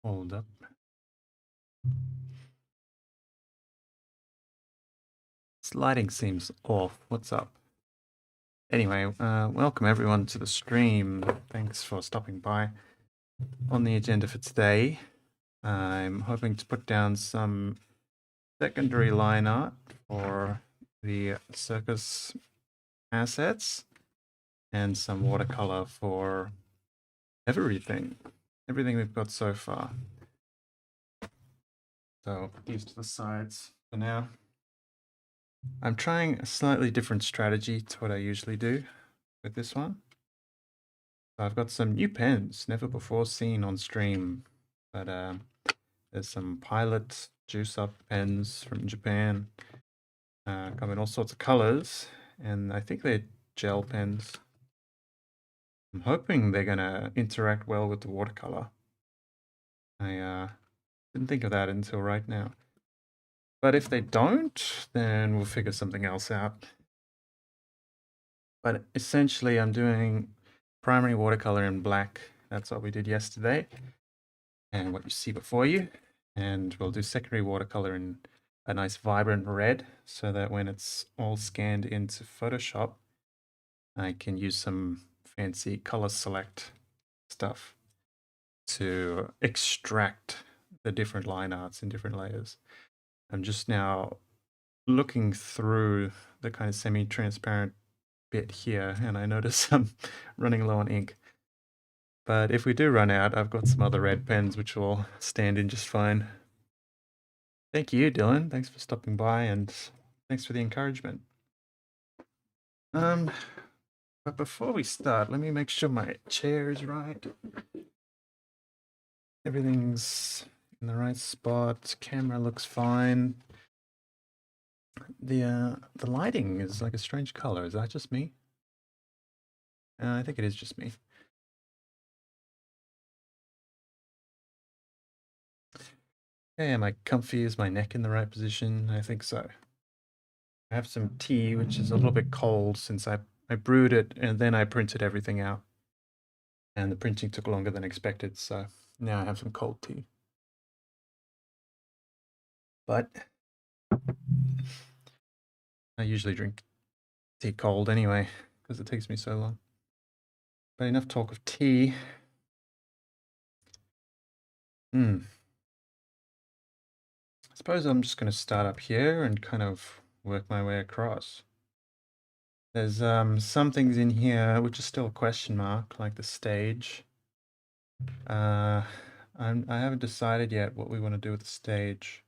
Hold up. This lighting seems off. What's up? Anyway, welcome everyone to the stream. Thanks for stopping by. On the agenda for today, I'm hoping to put down some secondary line art for the Circus assets and some watercolor for everything we've got so far. So these to the sides for now. I'm trying a slightly different strategy to what I usually do with this one. So I've got some new pens, never before seen on stream, but there's some Pilot Juice Up pens from Japan, come in all sorts of colors, and I think they're gel pens. I'm hoping they're gonna interact well with the watercolor. I didn't think of that until right now. But if they don't, then we'll figure something else out. But essentially, I'm doing primary watercolor in black. That's what we did yesterday, and what you see before you. And we'll do secondary watercolor in a nice vibrant red, so that when it's all scanned into Photoshop, I can use some fancy color select stuff to extract the different line arts in different layers. I'm just now looking through the kind of semi-transparent bit here, and I notice I'm running low on ink. But if we do run out, I've got some other red pens which will stand in just fine. Thank you, Dylan. Thanks for stopping by, and thanks for the encouragement. But before we start, let me make sure my chair is right. Everything's in the right spot. Camera looks fine. The lighting is like a strange color. Is that just me? I think it is just me. Hey, am I comfy? Is my neck in the right position? I think so. I have some tea, which is a little bit cold since I brewed it and then I printed everything out. And the printing took longer than expected, so now I have some cold tea. But I usually drink tea cold anyway, because it takes me so long. But enough talk of tea. I suppose I'm just going to start up here and kind of work my way across. There's some things in here which are still a question mark, like the stage. I haven't decided yet what we want to do with the stage.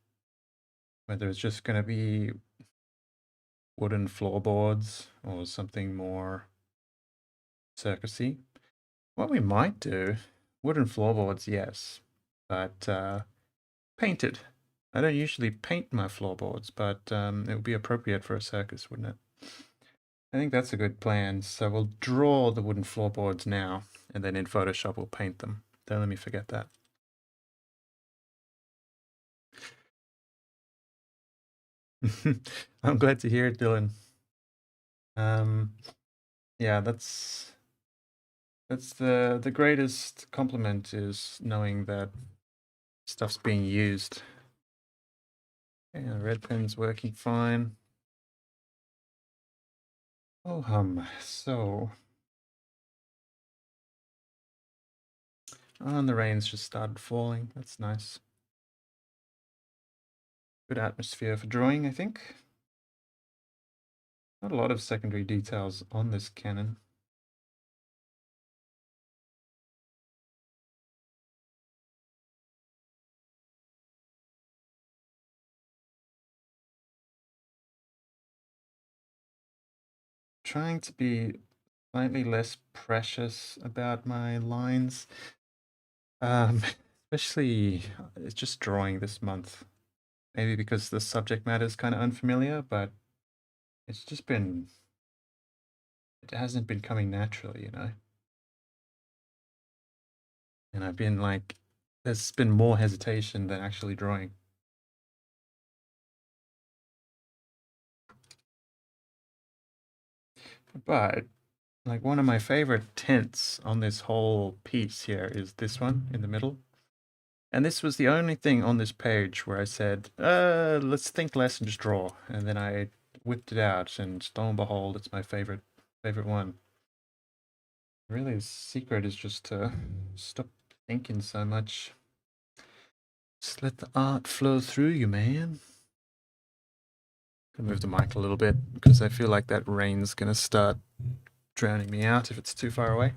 Whether it's just going to be wooden floorboards or something more circusy. What we might do, wooden floorboards, yes, but painted. I don't usually paint my floorboards, but it would be appropriate for a circus, wouldn't it? I think that's a good plan. So we'll draw the wooden floorboards now, and then in Photoshop we'll paint them. Don't let me forget that. I'm glad to hear it, Dylan. Yeah, that's the greatest compliment, is knowing that stuff's being used. Yeah, the red pen's working fine. Oh so and the rain's just started falling. That's nice. Good atmosphere for drawing, I think. Not a lot of secondary details on this Canon. Trying to be slightly less precious about my lines. Especially it's just drawing this month. Maybe because the subject matter is kind of unfamiliar, but it's just been, it hasn't been coming naturally, you know? And I've been like, there's been more hesitation than actually drawing. But like one of my favorite tints on this whole piece here is this one in the middle. And this was the only thing on this page where I said, let's think less and just draw. And then I whipped it out, and lo and behold, it's my favorite one. Really, the secret is just to stop thinking so much. Just let the art flow through you, man. I'll move the mic a little bit because I feel like that rain's gonna start drowning me out if it's too far away.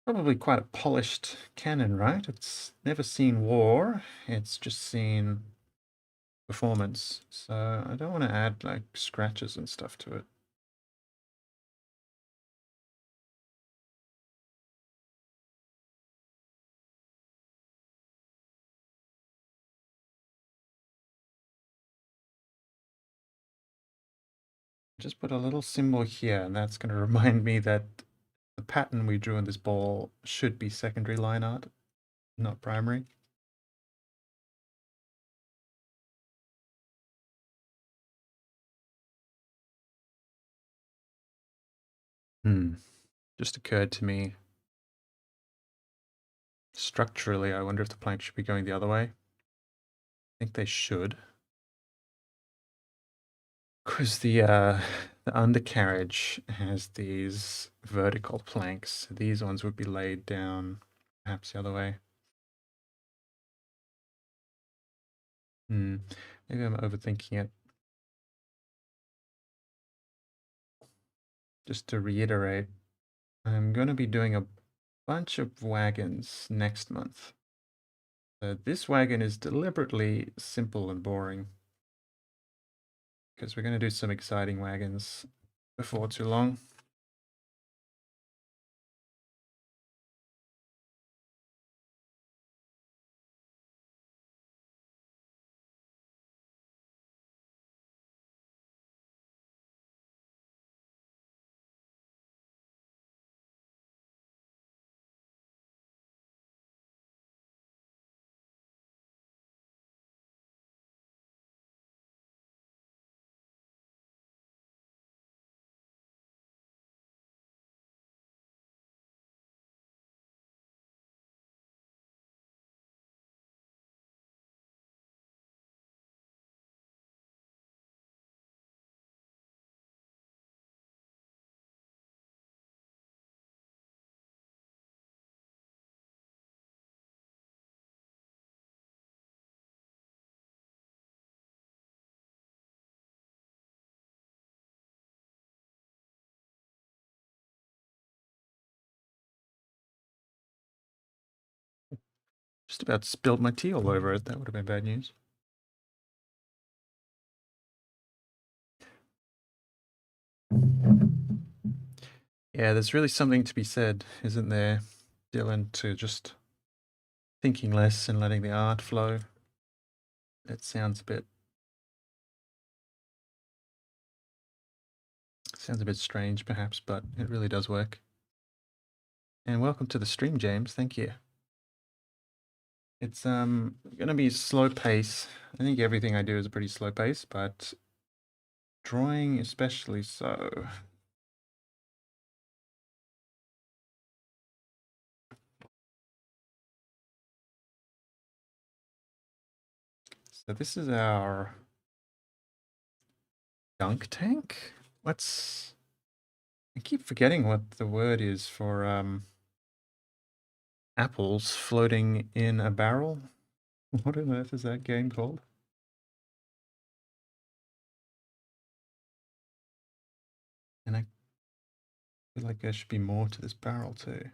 Probably quite a polished cannon, right? It's never seen war. It's just seen performance. So I don't want to add like scratches and stuff to it. Just put a little symbol here, and that's going to remind me that the pattern we drew in this ball should be secondary line art, not primary. Just occurred to me, structurally, I wonder if the plank should be going the other way. I think they should. Because the undercarriage has these vertical planks. These ones would be laid down perhaps the other way. Maybe I'm overthinking it. Just to reiterate, I'm going to be doing a bunch of wagons next month. This wagon is deliberately simple and boring because we're going to do some exciting wagons before too long. Just about spilled my tea all over it. That would have been bad news. Yeah, there's really something to be said, isn't there, Dylan, to just thinking less and letting the art flow. It sounds a bit strange perhaps, but it really does work. And welcome to the stream, James. Thank you. It's going to be slow pace. I think everything I do is a pretty slow pace, but drawing especially so. So this is our dunk tank. I keep forgetting what the word is for apples floating in a barrel. What on earth is that game called? And I feel like there should be more to this barrel too.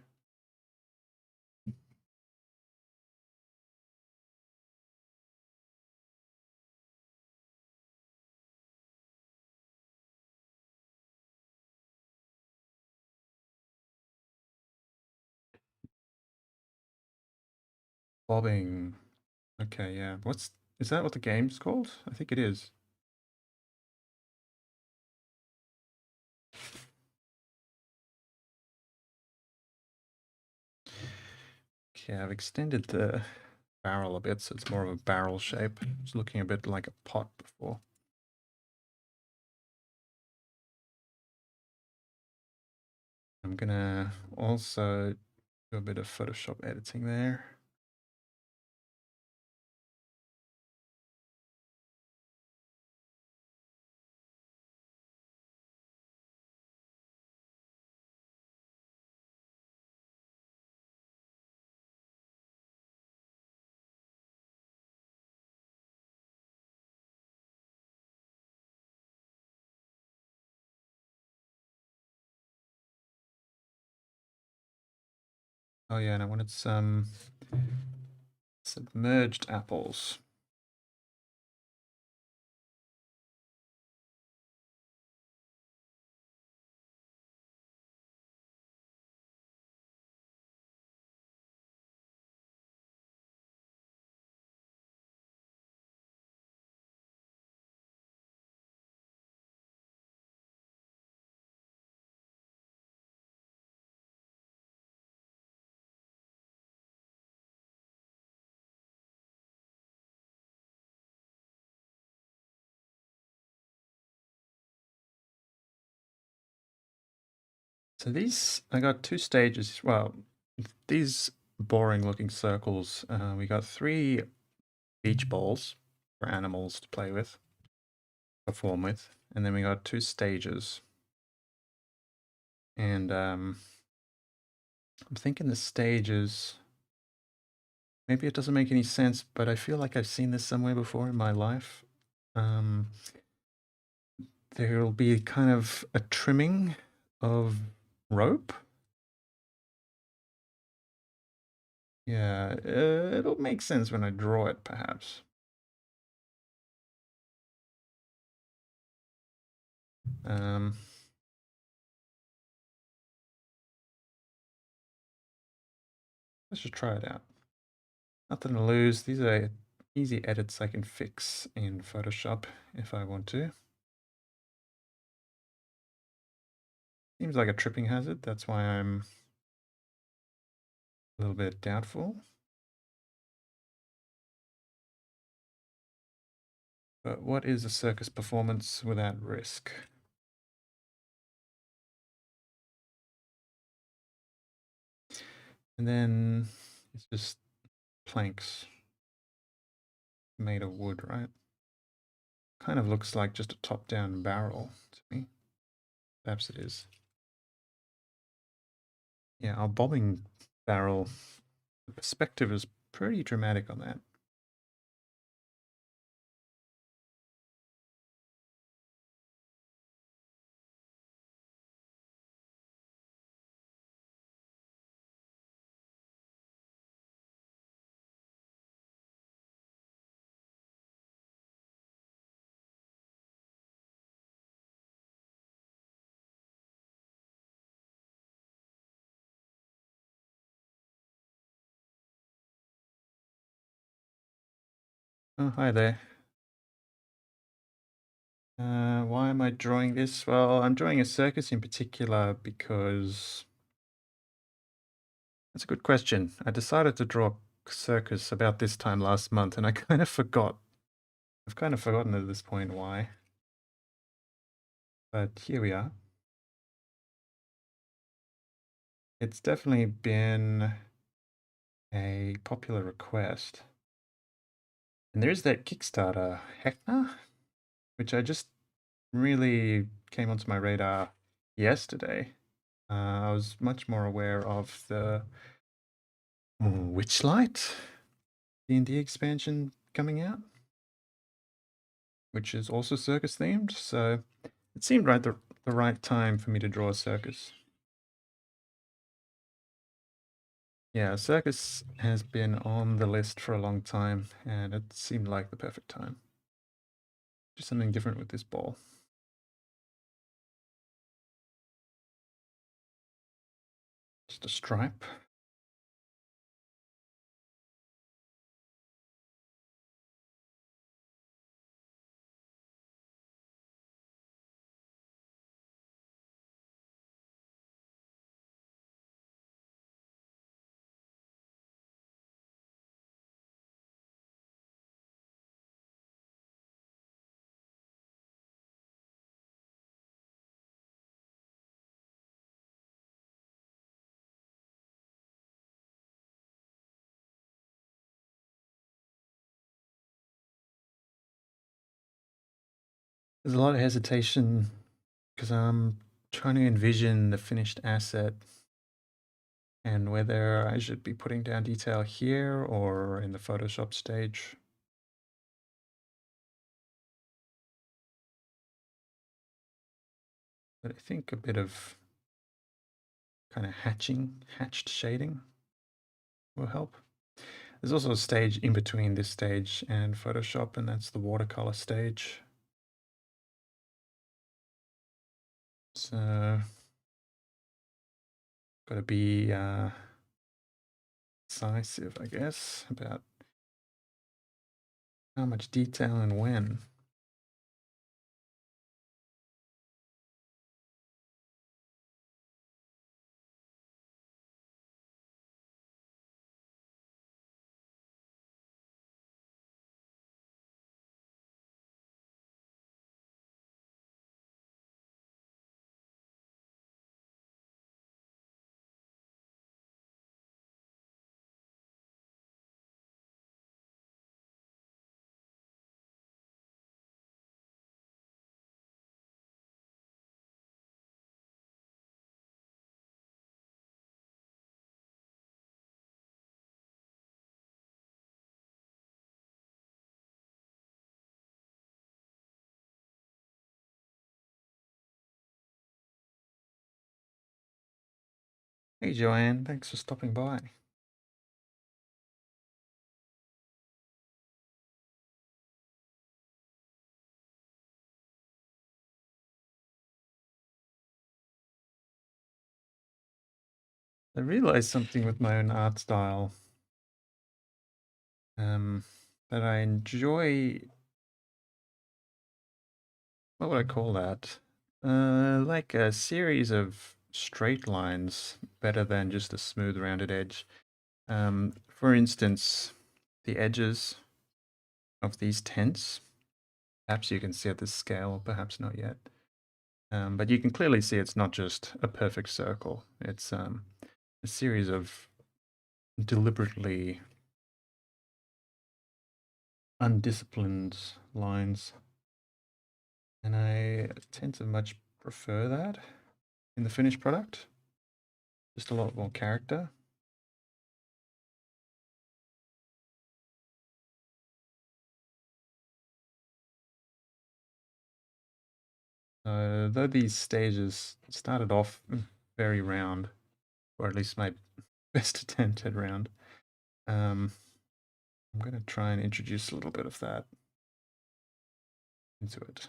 Bobbing. Okay, yeah. Is that what the game's called? I think it is. Okay, I've extended the barrel a bit, so it's more of a barrel shape. It's looking a bit like a pot before. I'm gonna also do a bit of Photoshop editing there. Oh yeah, and I wanted some submerged apples. So these, I got two stages. Well, these boring looking circles, we got 3 beach balls for animals to play with, perform with, and then we got 2 stages. And I'm thinking the stages, maybe it doesn't make any sense, but I feel like I've seen this somewhere before in my life. There will be kind of a trimming of rope. Yeah, it'll make sense when I draw it, perhaps. Um, let's just try it out. Nothing to lose. These are easy edits I can fix in Photoshop if I want to. Seems like a tripping hazard. That's why I'm a little bit doubtful. But what is a circus performance without risk? And then it's just planks made of wood, right? Kind of looks like just a top-down barrel to me. Perhaps it is. Yeah, our bobbing barrel, the perspective is pretty dramatic on that. Oh, hi there. Why am I drawing this? Well, I'm drawing a circus in particular because that's a good question. I decided to draw a circus about this time last month, and I kind of forgot. I've kind of forgotten at this point why. But here we are. It's definitely been a popular request. And there's that Kickstarter, Heckner, which I just really came onto my radar yesterday. I was much more aware of the Witchlight D&D expansion coming out, which is also circus themed. So it seemed the right time for me to draw a circus. Yeah, circus has been on the list for a long time, and it seemed like the perfect time. Do something different with this ball. Just a stripe. There's a lot of hesitation because I'm trying to envision the finished asset and whether I should be putting down detail here or in the Photoshop stage. But I think a bit of kind of hatched shading will help. There's also a stage in between this stage and Photoshop, and that's the watercolor stage. So, got to be decisive, I guess, about how much detail and when. Hey Joanne, thanks for stopping by. I realized something with my own art style, that I enjoy, what would I call that? Like a series of straight lines better than just a smooth rounded edge. For instance, the edges of these tents, perhaps you can see at this scale, perhaps not yet. But you can clearly see it's not just a perfect circle. It's a series of deliberately undisciplined lines. And I tend to much prefer that in the finished product. Just a lot more character. Though these stages started off very round, or at least my best attempt at round, I'm going to try and introduce a little bit of that into it.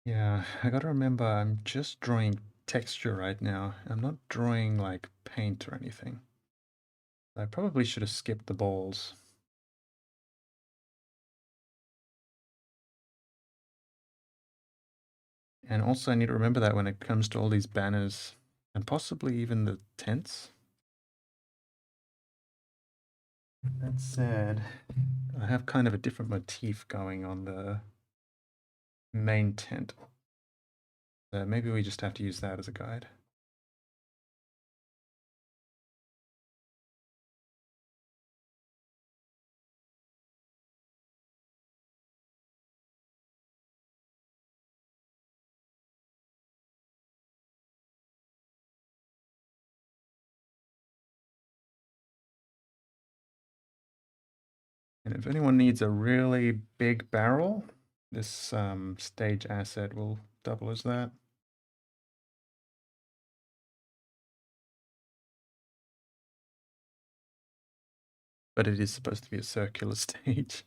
Yeah, I gotta remember I'm just drawing texture right now. I'm not drawing like paint or anything. I probably should have skipped the balls. And also I need to remember that when it comes to all these banners and possibly even the tents. That said, I have kind of a different motif going on the main tent. Maybe we just have to use that as a guide. And if anyone needs a really big barrel, this stage asset will double as that. But it is supposed to be a circular stage.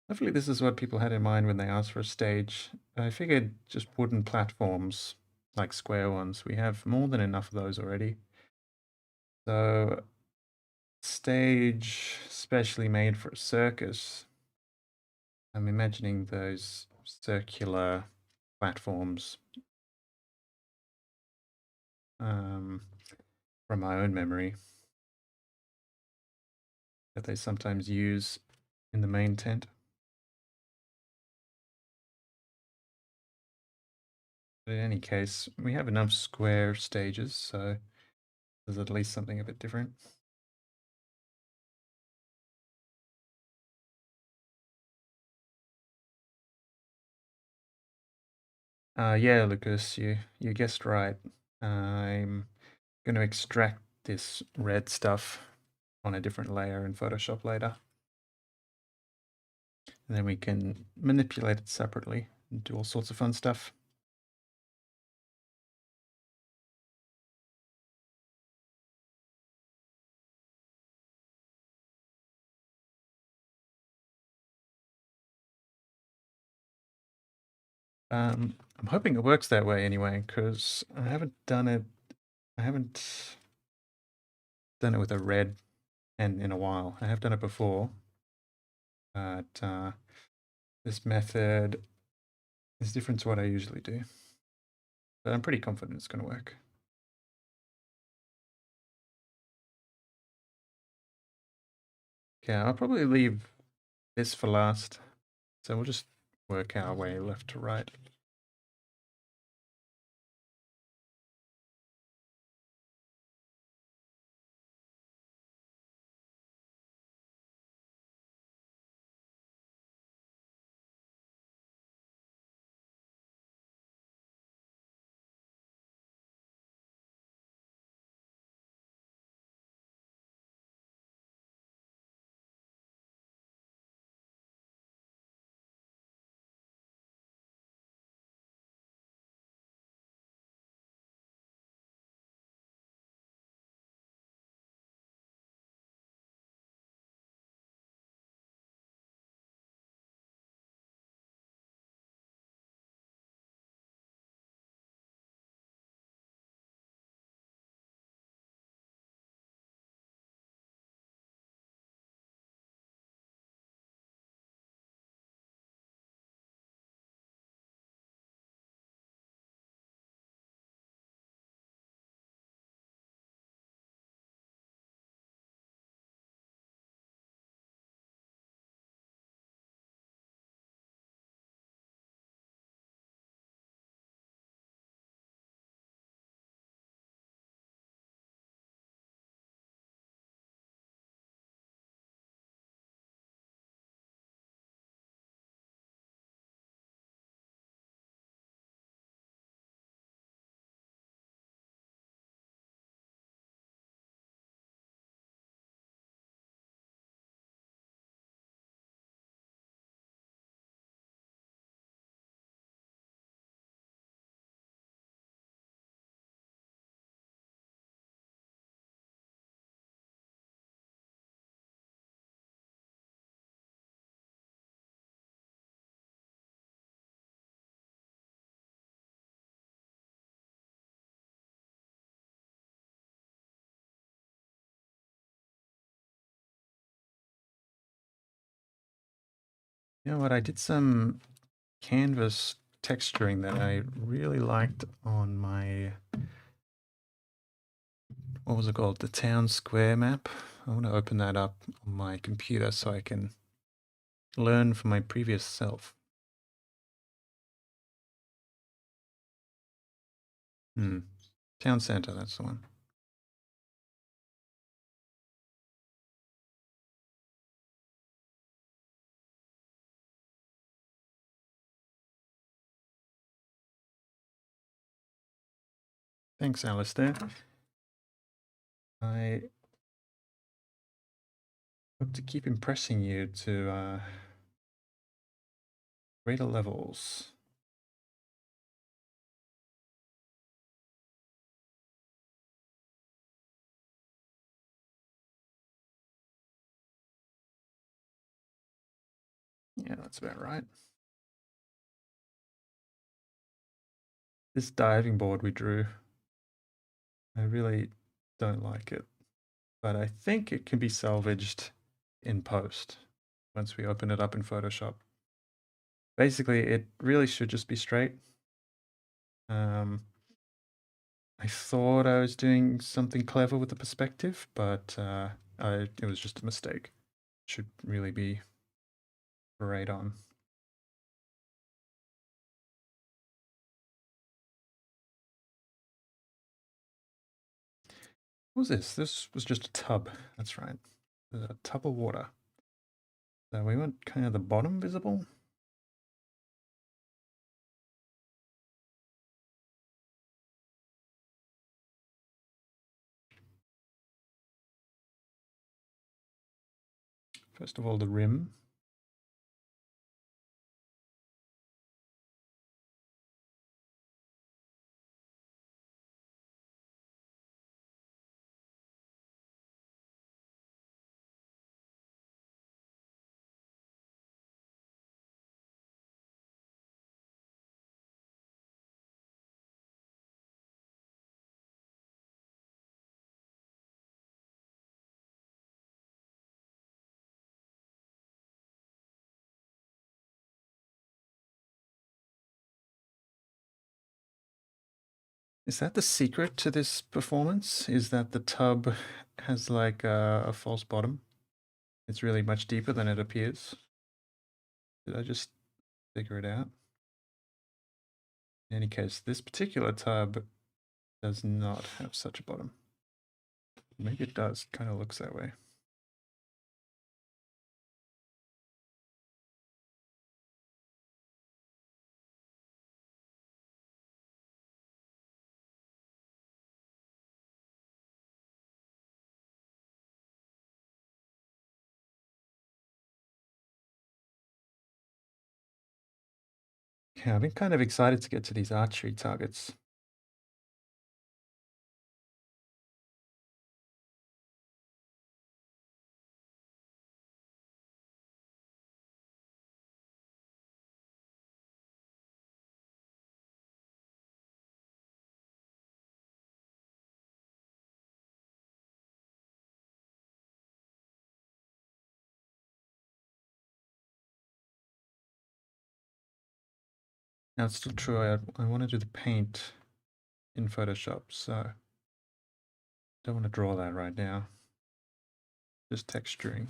Hopefully this is what people had in mind when they asked for a stage. I figured just wooden platforms like square ones. We have more than enough of those already. So stage specially made for a circus. I'm imagining those circular platforms from my own memory that they sometimes use in the main tent. But in any case, we have enough square stages, so there's at least something a bit different. Yeah, Lucas, you guessed right. I'm going to extract this red stuff on a different layer in Photoshop later. And then we can manipulate it separately and do all sorts of fun stuff. I'm hoping it works that way anyway, because I haven't done it with a red pen in a while. I have done it before, but this method is different to what I usually do. But I'm pretty confident it's going to work. Okay, I'll probably leave this for last. So we'll just work our way left to right. You know what? I did some canvas texturing that I really liked on my, what was it called? The town square map. I want to open that up on my computer so I can learn from my previous self. Town center, that's the one. Thanks, Alistair. I hope to keep impressing you to greater levels. Yeah, that's about right. This diving board we drew, I really don't like it, but I think it can be salvaged in post once we open it up in Photoshop. Basically, it really should just be straight. I thought I was doing something clever with the perspective, but it was just a mistake. It should really be right on. What was this? This was just a tub. That's right. There's a tub of water. So we want kind of the bottom visible. First of all, the rim. Is that the secret to this performance? Is that the tub has like a false bottom? It's really much deeper than it appears. Did I just figure it out? In any case, this particular tub does not have such a bottom. Maybe it does, kind of looks that way. Yeah, I've been kind of excited to get to these archery targets. Now it's still true, I want to do the paint in Photoshop, so don't want to draw that right now. Just texturing.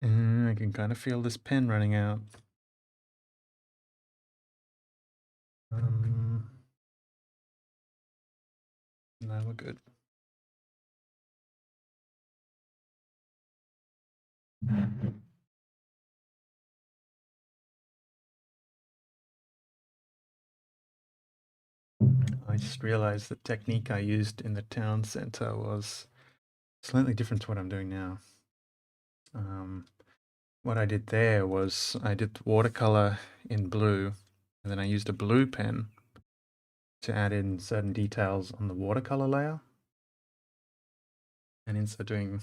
I can kind of feel this pen running out. No, we're good. I just realized the technique I used in the town center was slightly different to what I'm doing now. What I did there was I did watercolor in blue, and then I used a blue pen to add in certain details on the watercolor layer. And in so doing,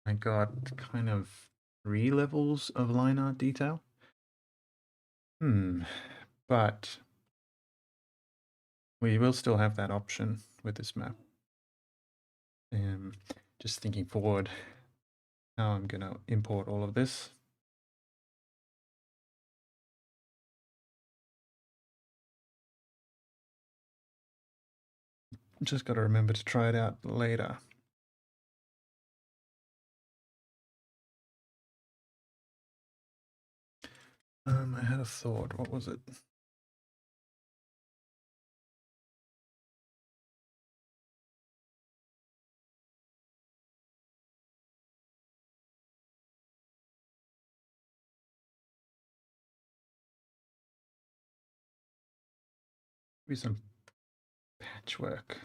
I got kind of 3 levels of line art detail. But we will still have that option with this map. Just thinking forward, now I'm going to import all of this. Just got to remember to try it out later. I had a thought. What was it? Maybe some patchwork.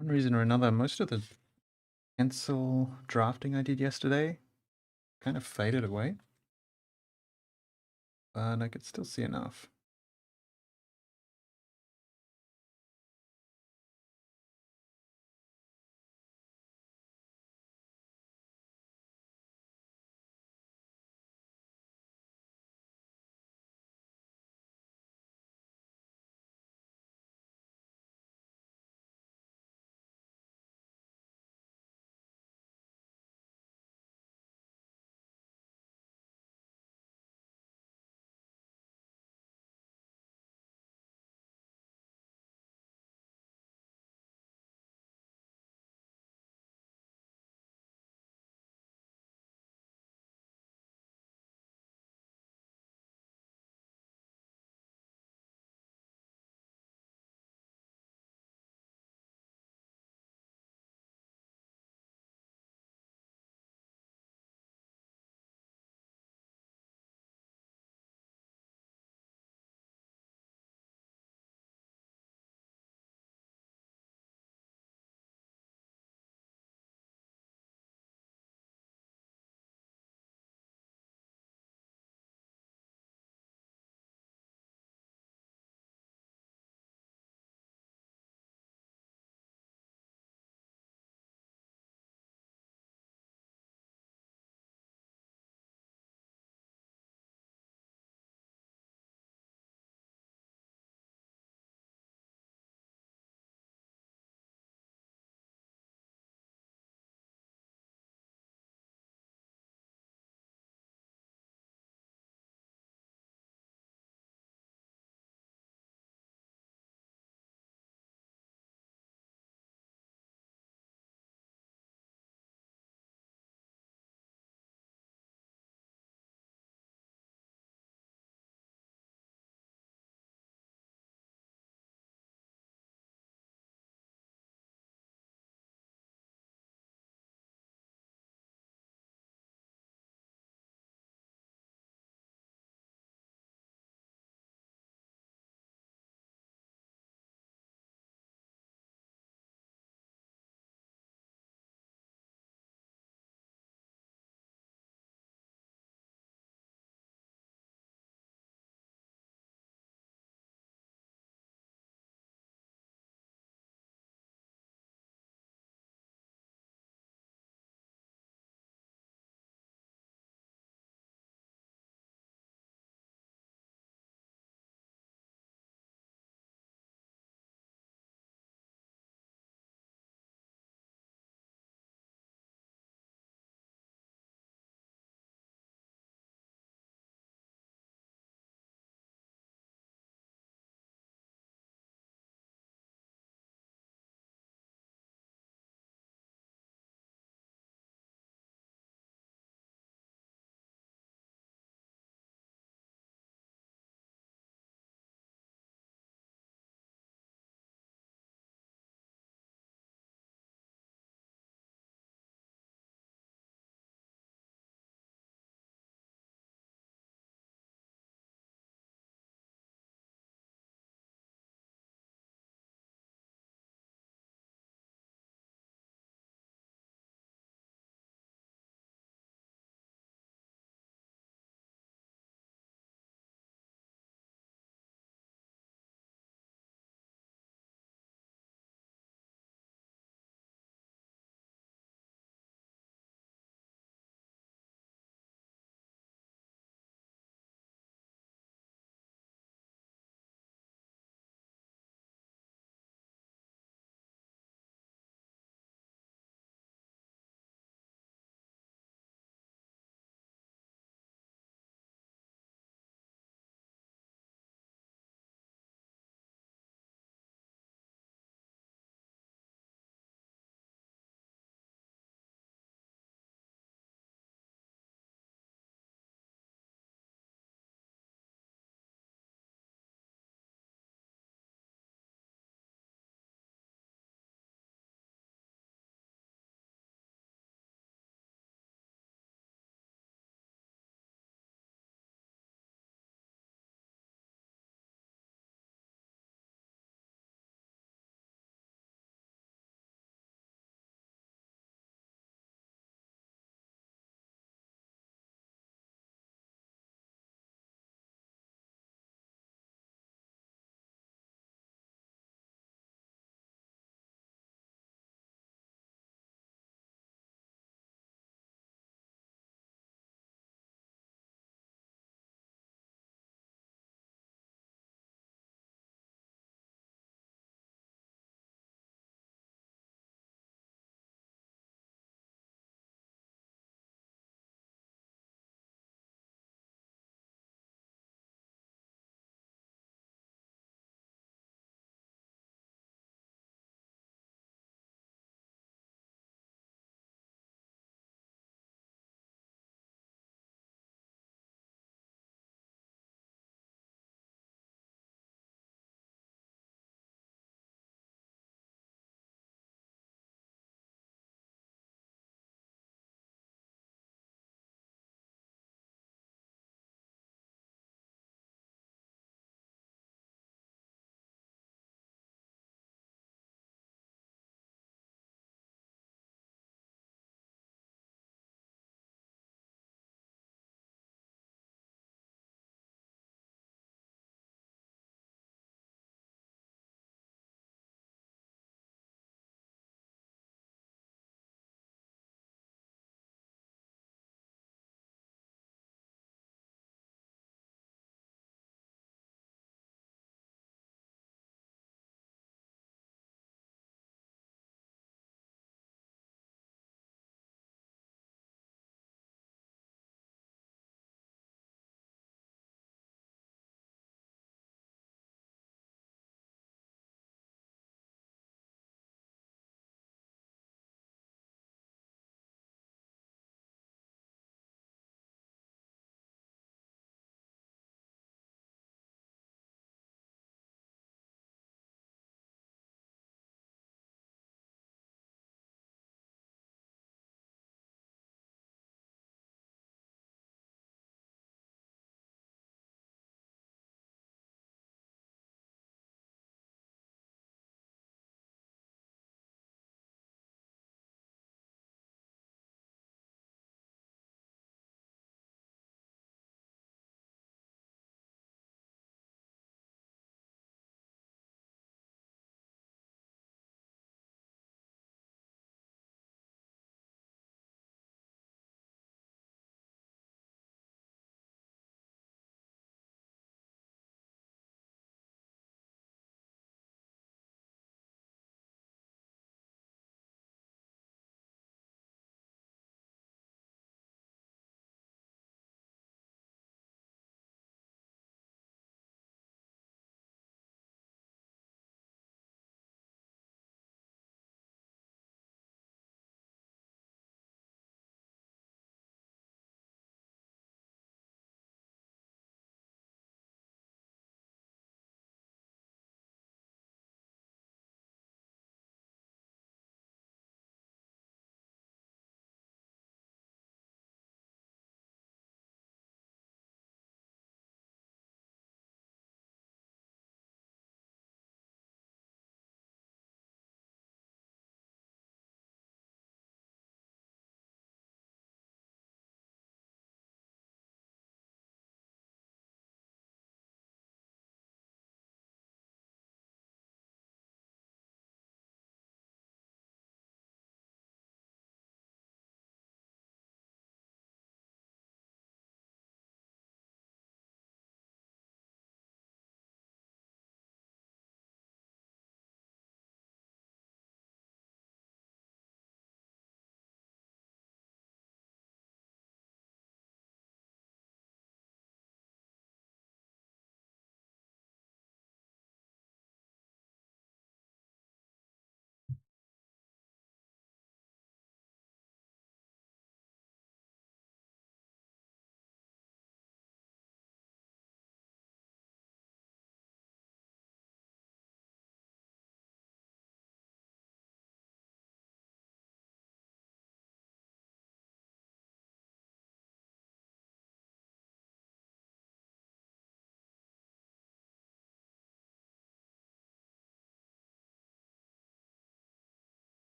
One reason or another, most of the pencil drafting I did yesterday kind of faded away, but I could still see enough.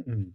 Mm.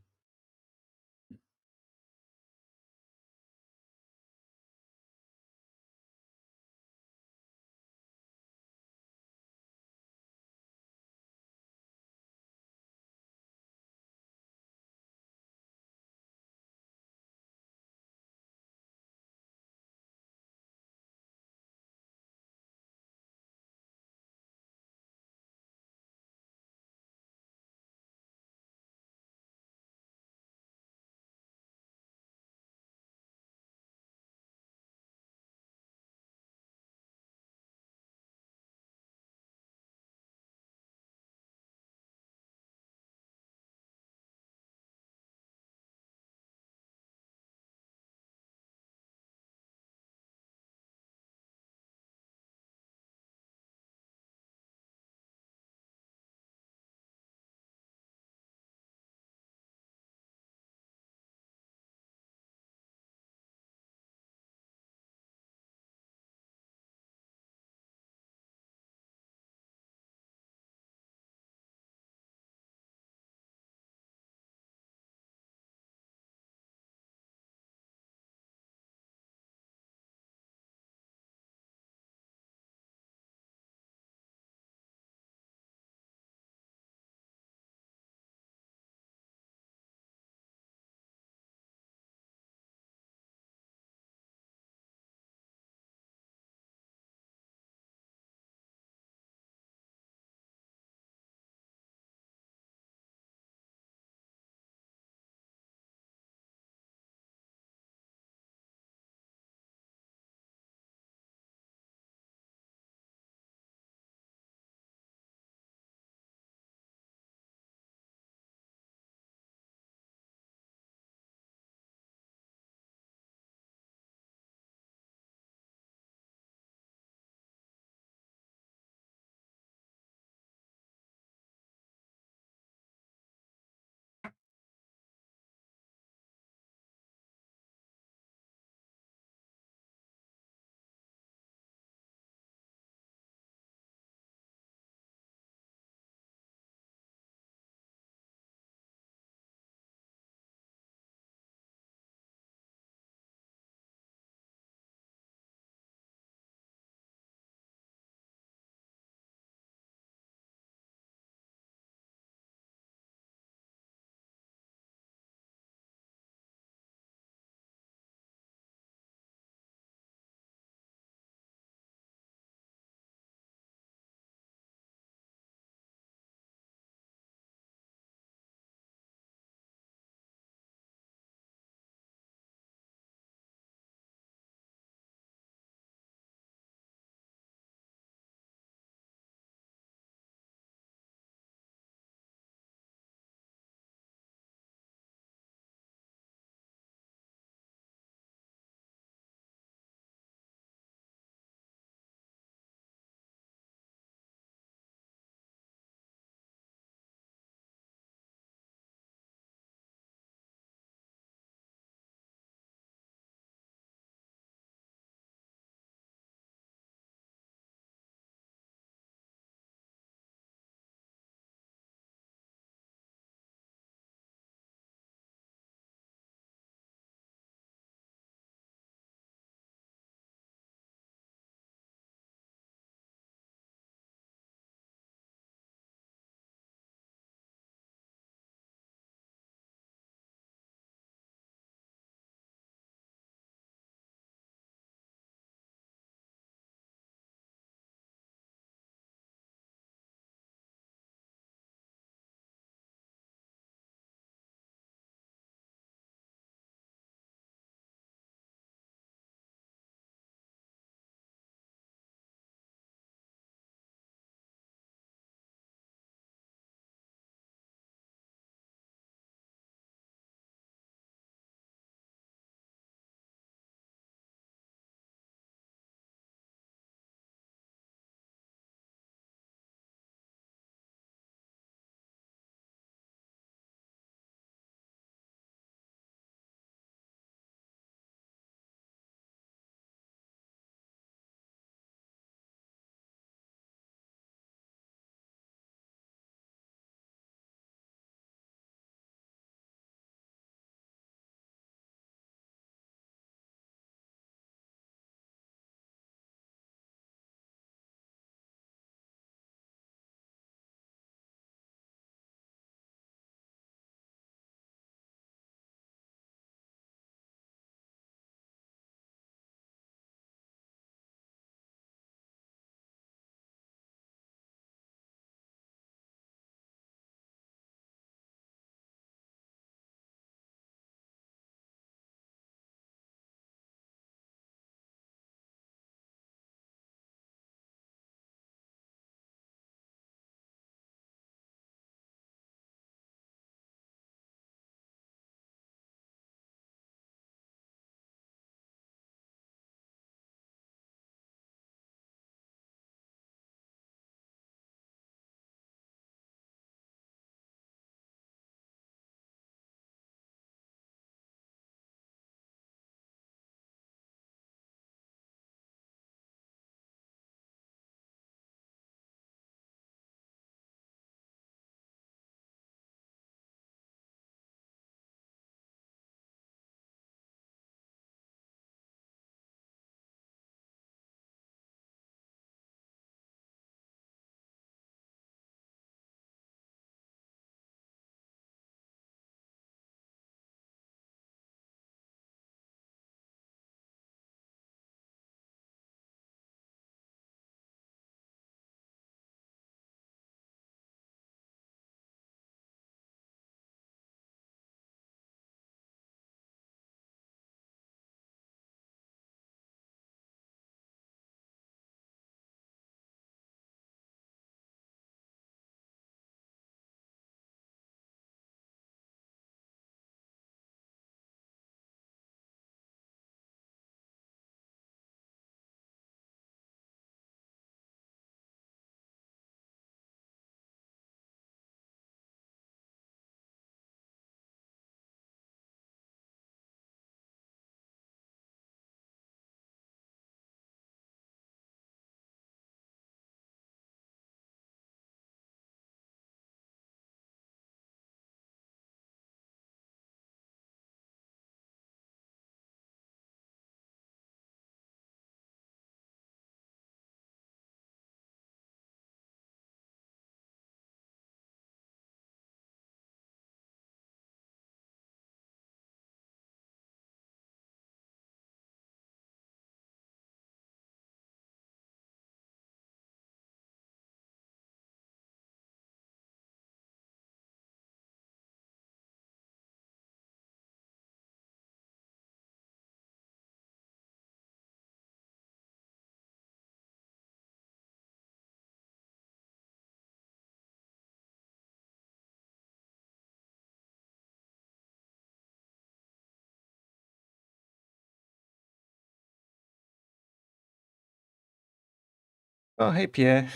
Oh, hey Pierre.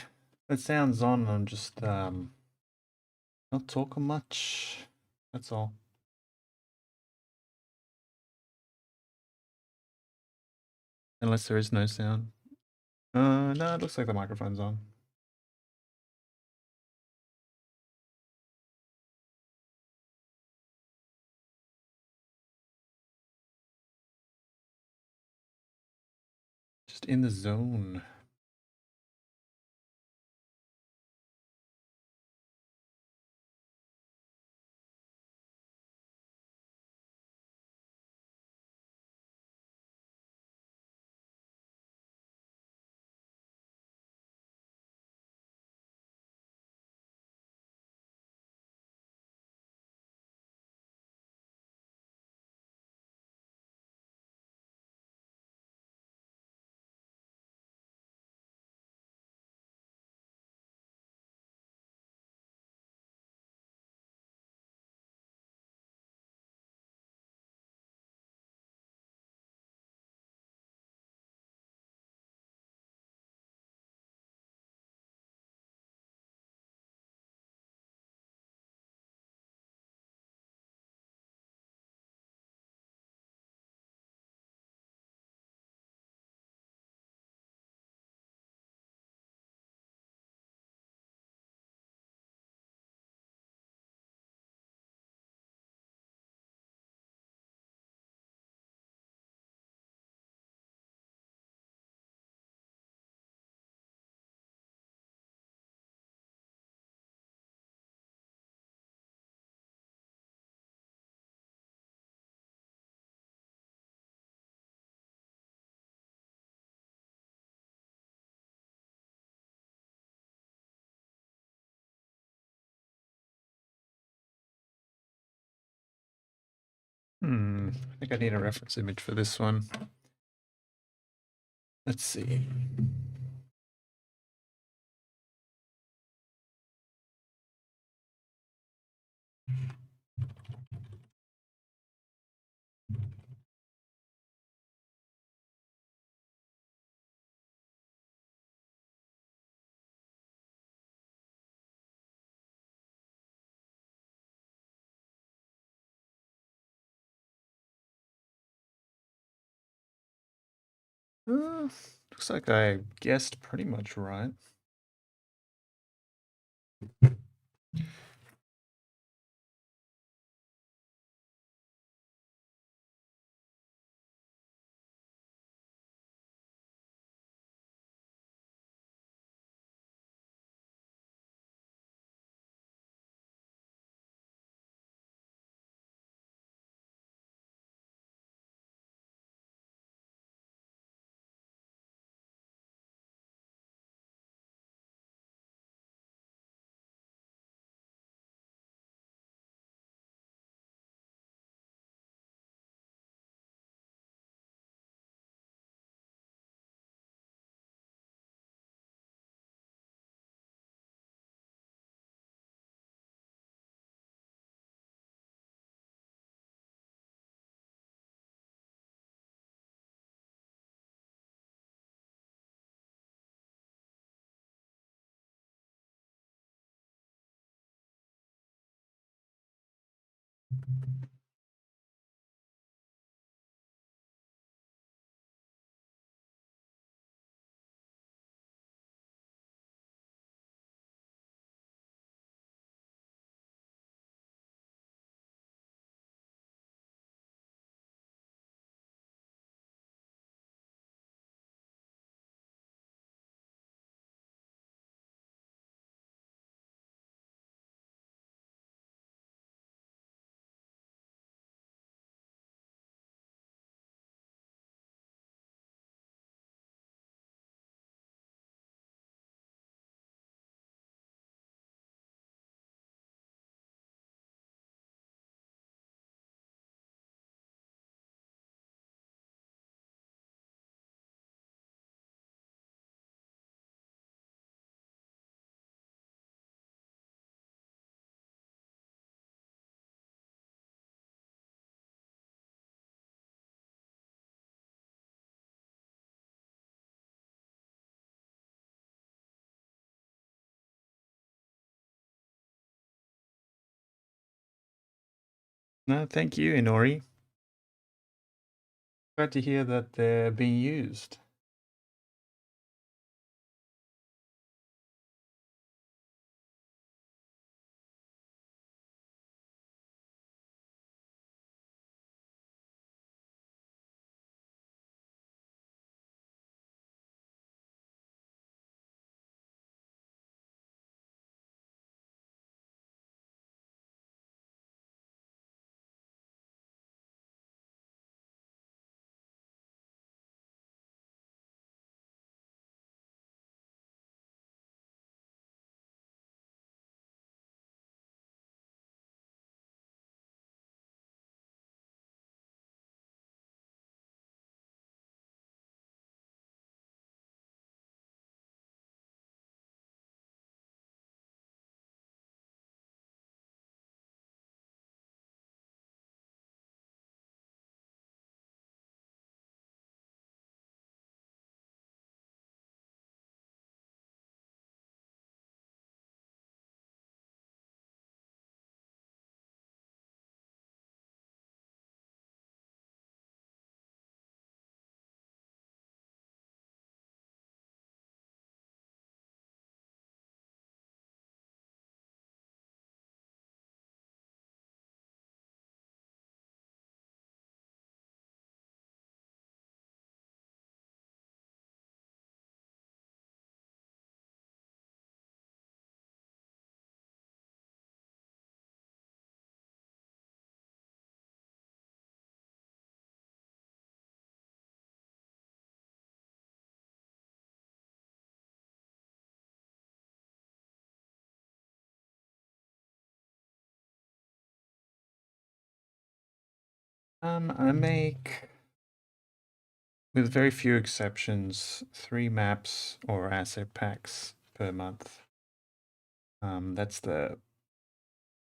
That sounds on. I'm just not talking much. That's all. Unless there is no sound. No, it looks like the microphone's on. Just in the zone. I think I need a reference image for this one. Let's see. Looks like I guessed pretty much right. No, thank you, Inori. Glad to hear that they're being used. I make, with very few exceptions, 3 maps or asset packs per month. That's the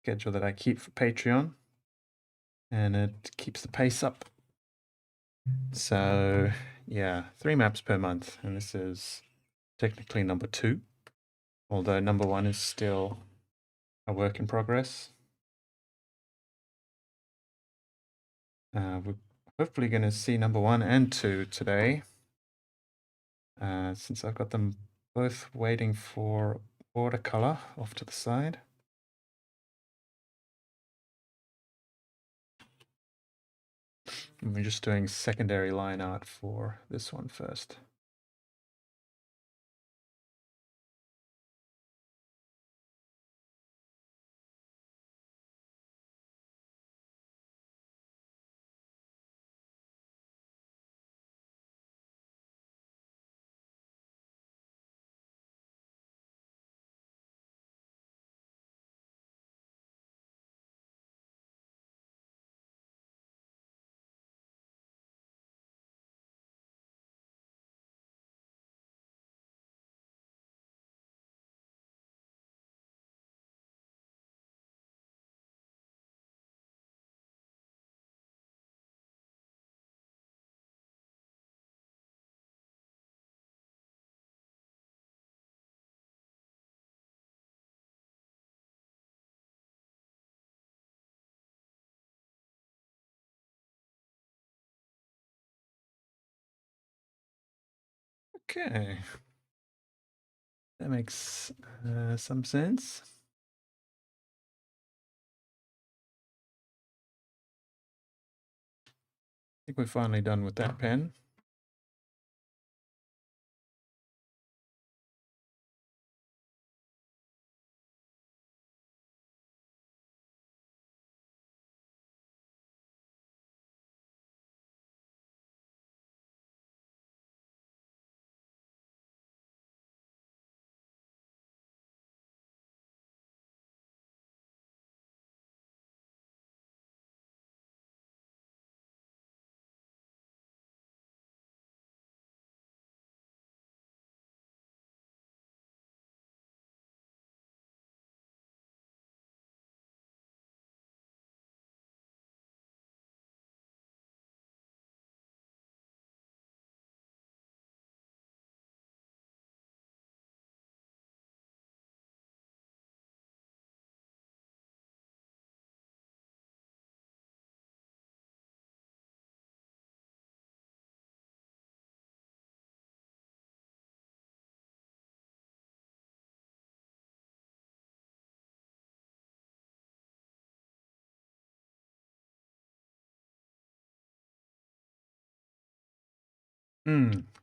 schedule that I keep for Patreon, and it keeps the pace up. So, yeah, 3 maps per month, and this is technically number 2, although number 1 is still a work in progress. We're hopefully going to see number 1 and 2 today, since I've got them both waiting for watercolor off to the side. And we're just doing secondary line art for this one first. Okay, that makes some sense. I think we're finally done with that pen.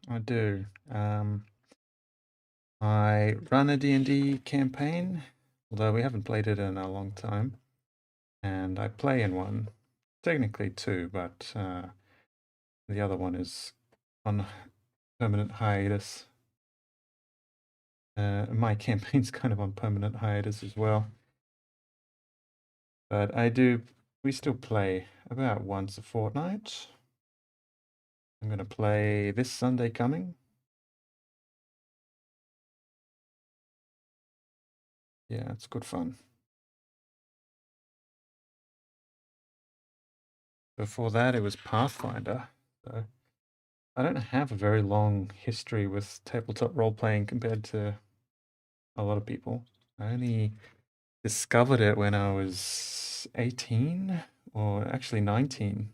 I do. I run a D&D campaign, although we haven't played it in a long time, and I play in one, technically two, but the other one is on permanent hiatus. My campaign's kind of on permanent hiatus as well. But we still play about once a fortnight. I'm going to play this Sunday coming. Yeah, it's good fun. Before that, it was Pathfinder. So I don't have a very long history with tabletop role playing compared to a lot of people. I only discovered it when I was 18 or actually 19,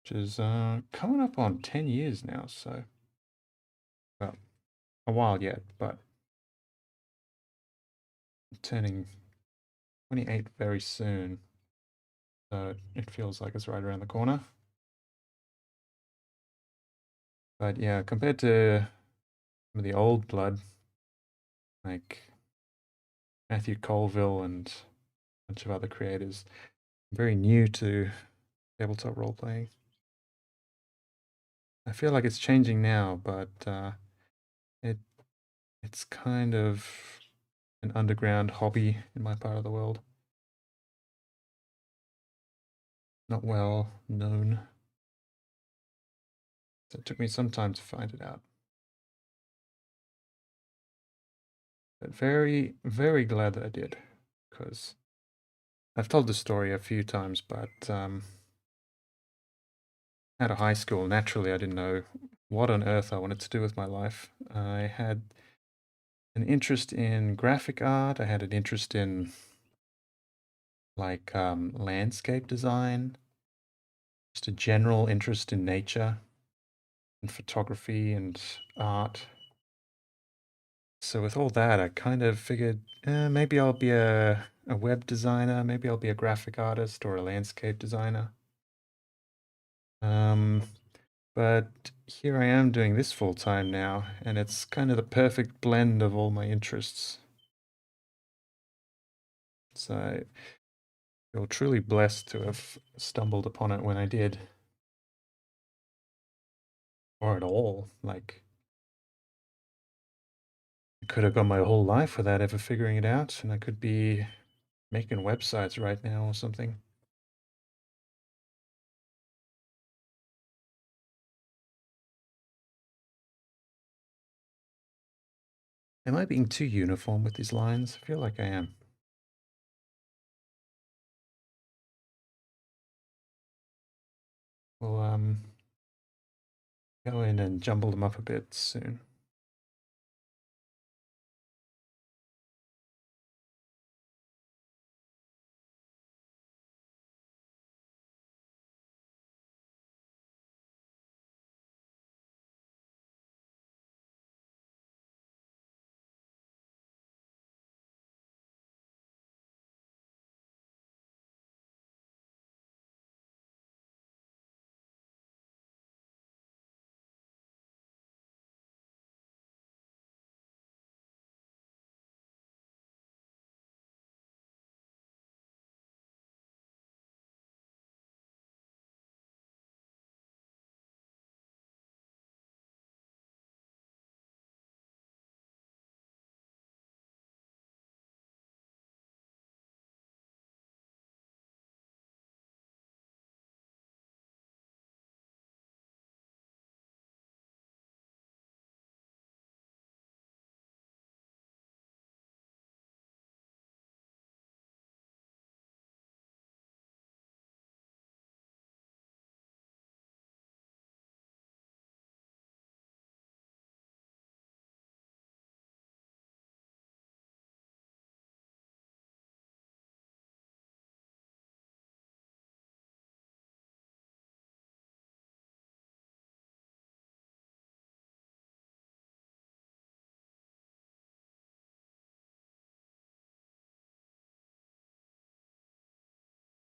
which is coming up on 10 years now. So, well, a while yet, but I'm turning 28 very soon. So it feels like it's right around the corner. But yeah, compared to some of the old blood, like Matthew Colville and a bunch of other creators, I'm very new to tabletop role playing. I feel like it's changing now, but it it's kind of an underground hobby in my part of the world. Not well known. So it took me some time to find it out. But very, very glad that I did, because I've told the story a few times, but out of high school, naturally, I didn't know what on earth I wanted to do with my life. I had an interest in graphic art. I had an interest in like landscape design, just a general interest in nature and photography and art. So with all that, I kind of figured maybe I'll be a web designer, maybe I'll be a graphic artist or a landscape designer. Um, but here I am doing this full time now, and it's kind of the perfect blend of all my interests. So I feel truly blessed to have stumbled upon it when I did, or at all. Like, I could have gone my whole life without ever figuring it out, and I could be making websites right now or something. Am I being too uniform with these lines? I feel like I am. We'll go in and jumble them up a bit soon.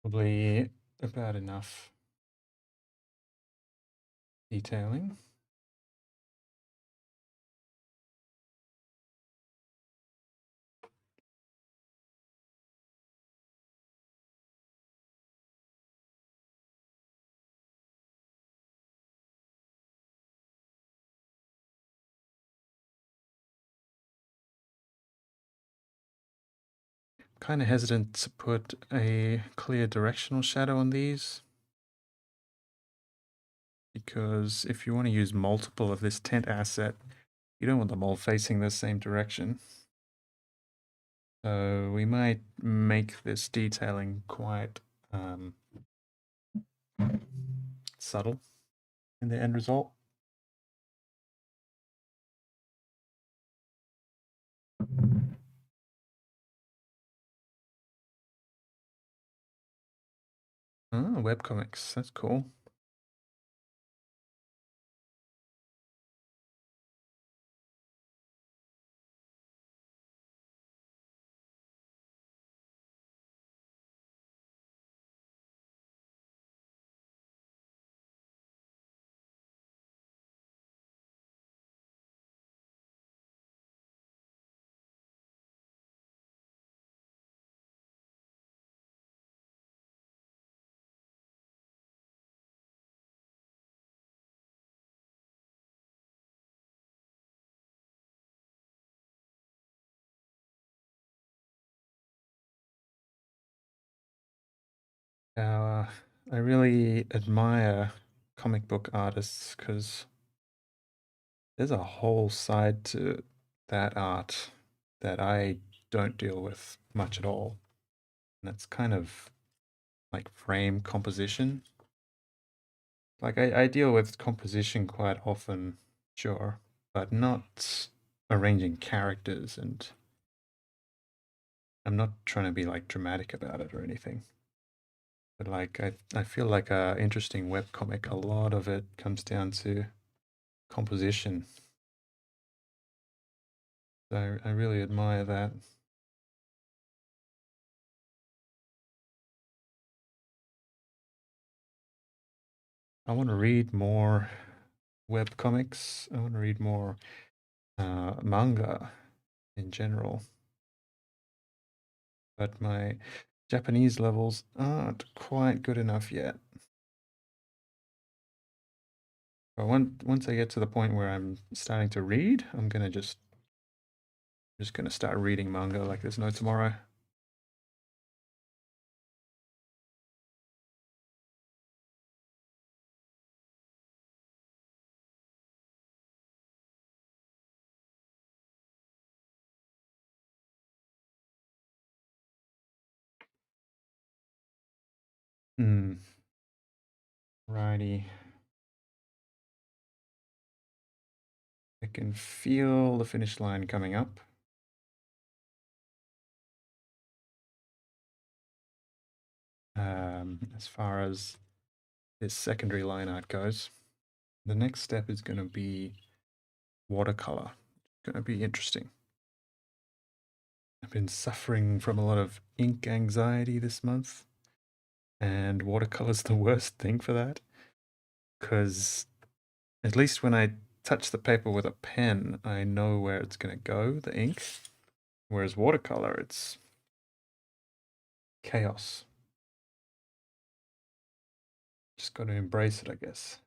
Probably about enough. detailing. Kind of hesitant to put a clear directional shadow on these, because if you want to use multiple of this tent asset, you don't want them all facing the same direction. So we might make this detailing quite subtle in the end result. Oh, webcomics, that's cool. Now, I really admire comic book artists because there's a whole side to that art that I don't deal with much at all. And that's kind of like frame composition. Like I deal with composition quite often, sure, but not arranging characters, and I'm not trying to be like dramatic about it or anything. But like I feel like a interesting webcomic, a lot of it comes down to composition. So I really admire that. I want to read more webcomics. I want to read more manga in general. But my Japanese levels aren't quite good enough yet. But once I get to the point where I'm starting to read, I'm gonna just gonna start reading manga like there's no tomorrow. Hmm. Righty. I can feel the finish line coming up. As far as this secondary line art goes, the next step is going to be watercolor. It's going to be interesting. I've been suffering from a lot of ink anxiety this month, and watercolor's the worst thing for that, because at least when I touch the paper with a pen, I know where it's going to go, the ink. Whereas watercolor, it's chaos. Just got to embrace it, I guess.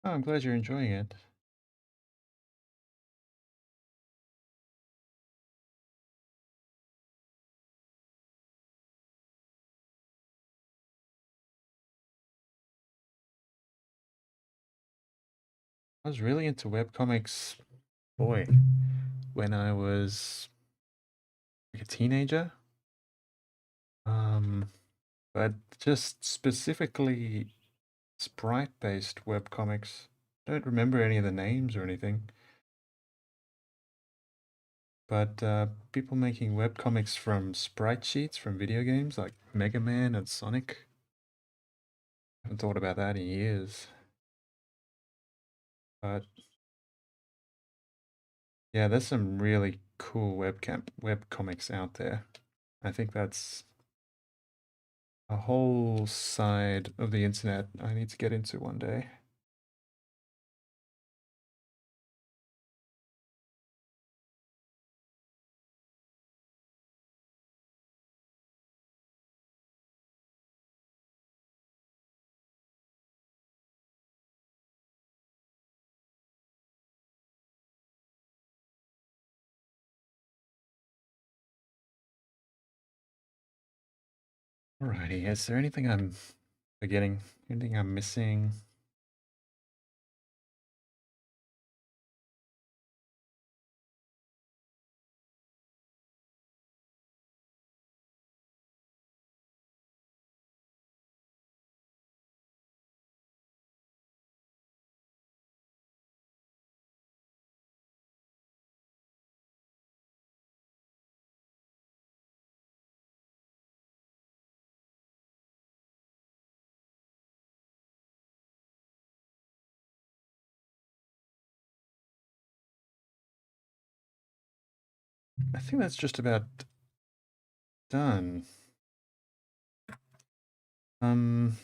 Oh, I'm glad you're enjoying it. I was really into webcomics, boy, when I was like a teenager. Um, but just specifically sprite-based webcomics. Don't remember any of the names or anything, but people making webcomics from sprite sheets from video games like Mega Man and Sonic. I haven't thought about that in years. But yeah, there's some really cool webcomics out there. I think that's a whole side of the internet I need to get into one day. Alrighty, is there anything I'm forgetting? Anything I'm missing? I think that's just about done. Um,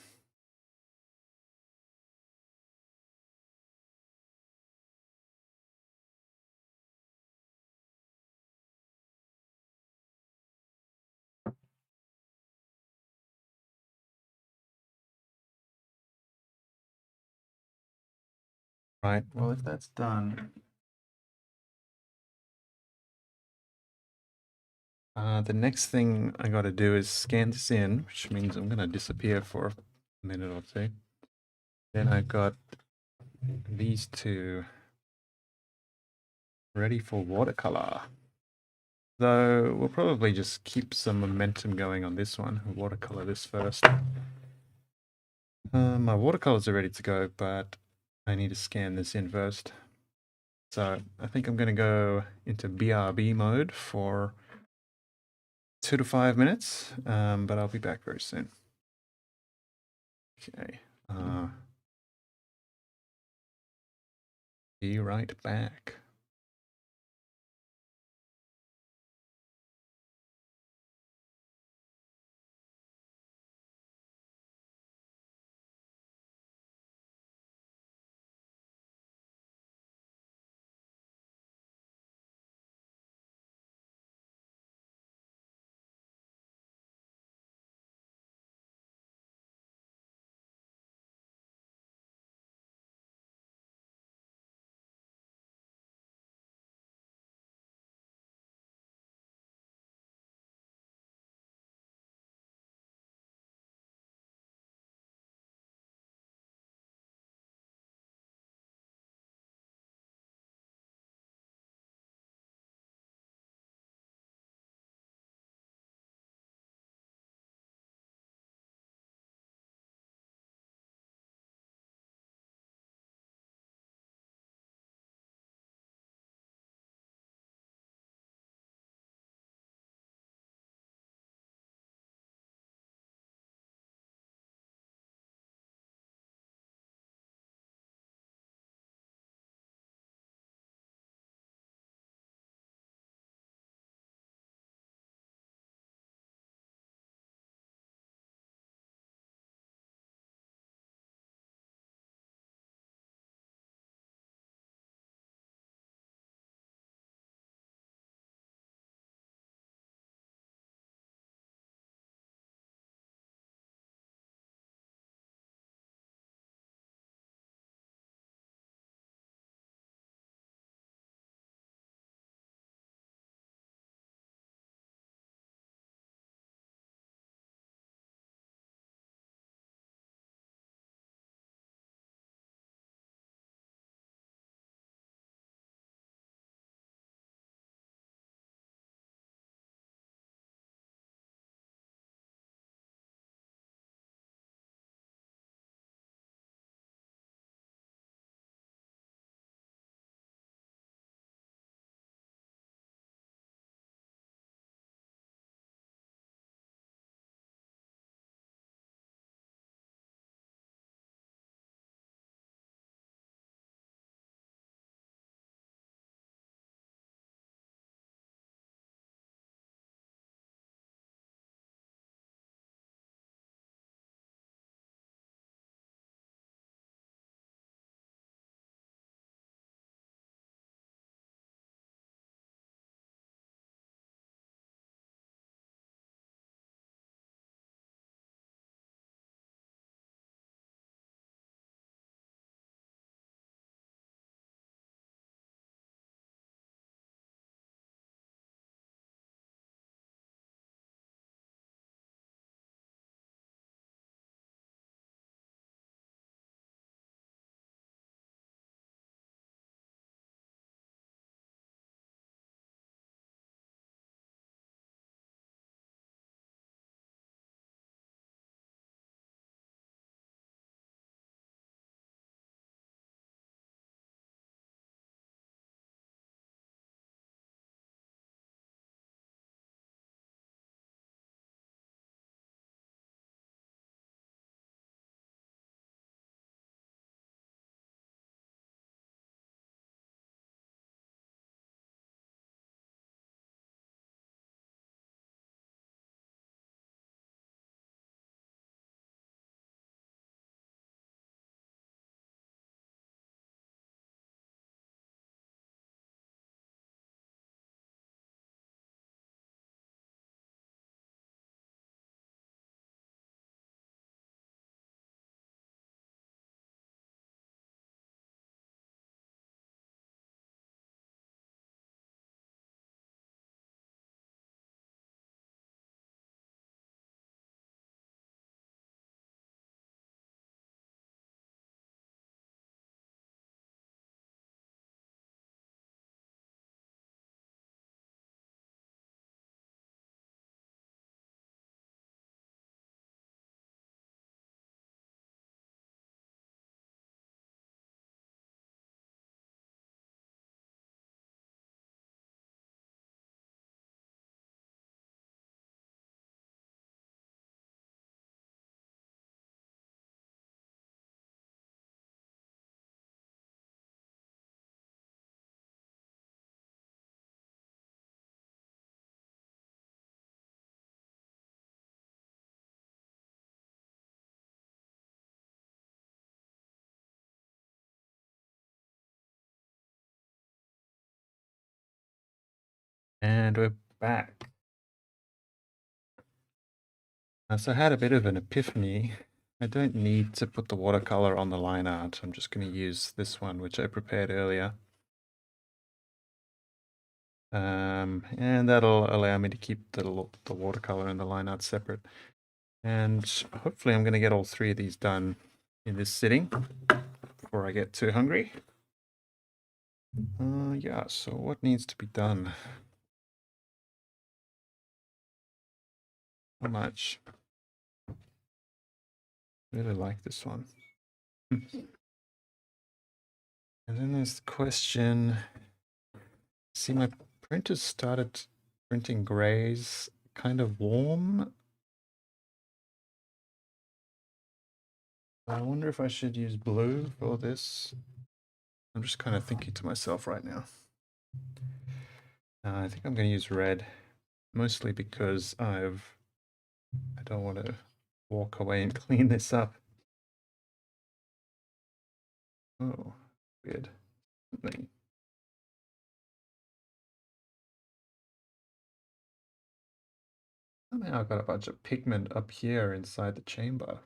right, well, if that's done, the next thing I got to do is scan this in, which means I'm going to disappear for a minute or two. Then I've got these two ready for watercolor. Though we'll probably just keep some momentum going on this one. Watercolor this first. My watercolors are ready to go, but I need to scan this in first. So I think I'm going to go into BRB mode for 2 to 5 minutes, but I'll be back very soon. Okay. Be right back. And we're back. So I had a bit of an epiphany. I don't need to put the watercolor on the line art. I'm just going to use this one, which I prepared earlier. And that'll allow me to keep the watercolor and the line art separate. And hopefully I'm going to get all three of these done in this sitting before I get too hungry. Yeah, so what needs to be done? How much? Really like this one. And then there's the question. See, my printer started printing grays kind of warm. I wonder if I should use blue for this. I'm just kind of thinking to myself right now. I think I'm going to use red, mostly because I don't want to walk away and clean this up. Oh, weird. Somehow I've got a bunch of pigment up here inside the chamber.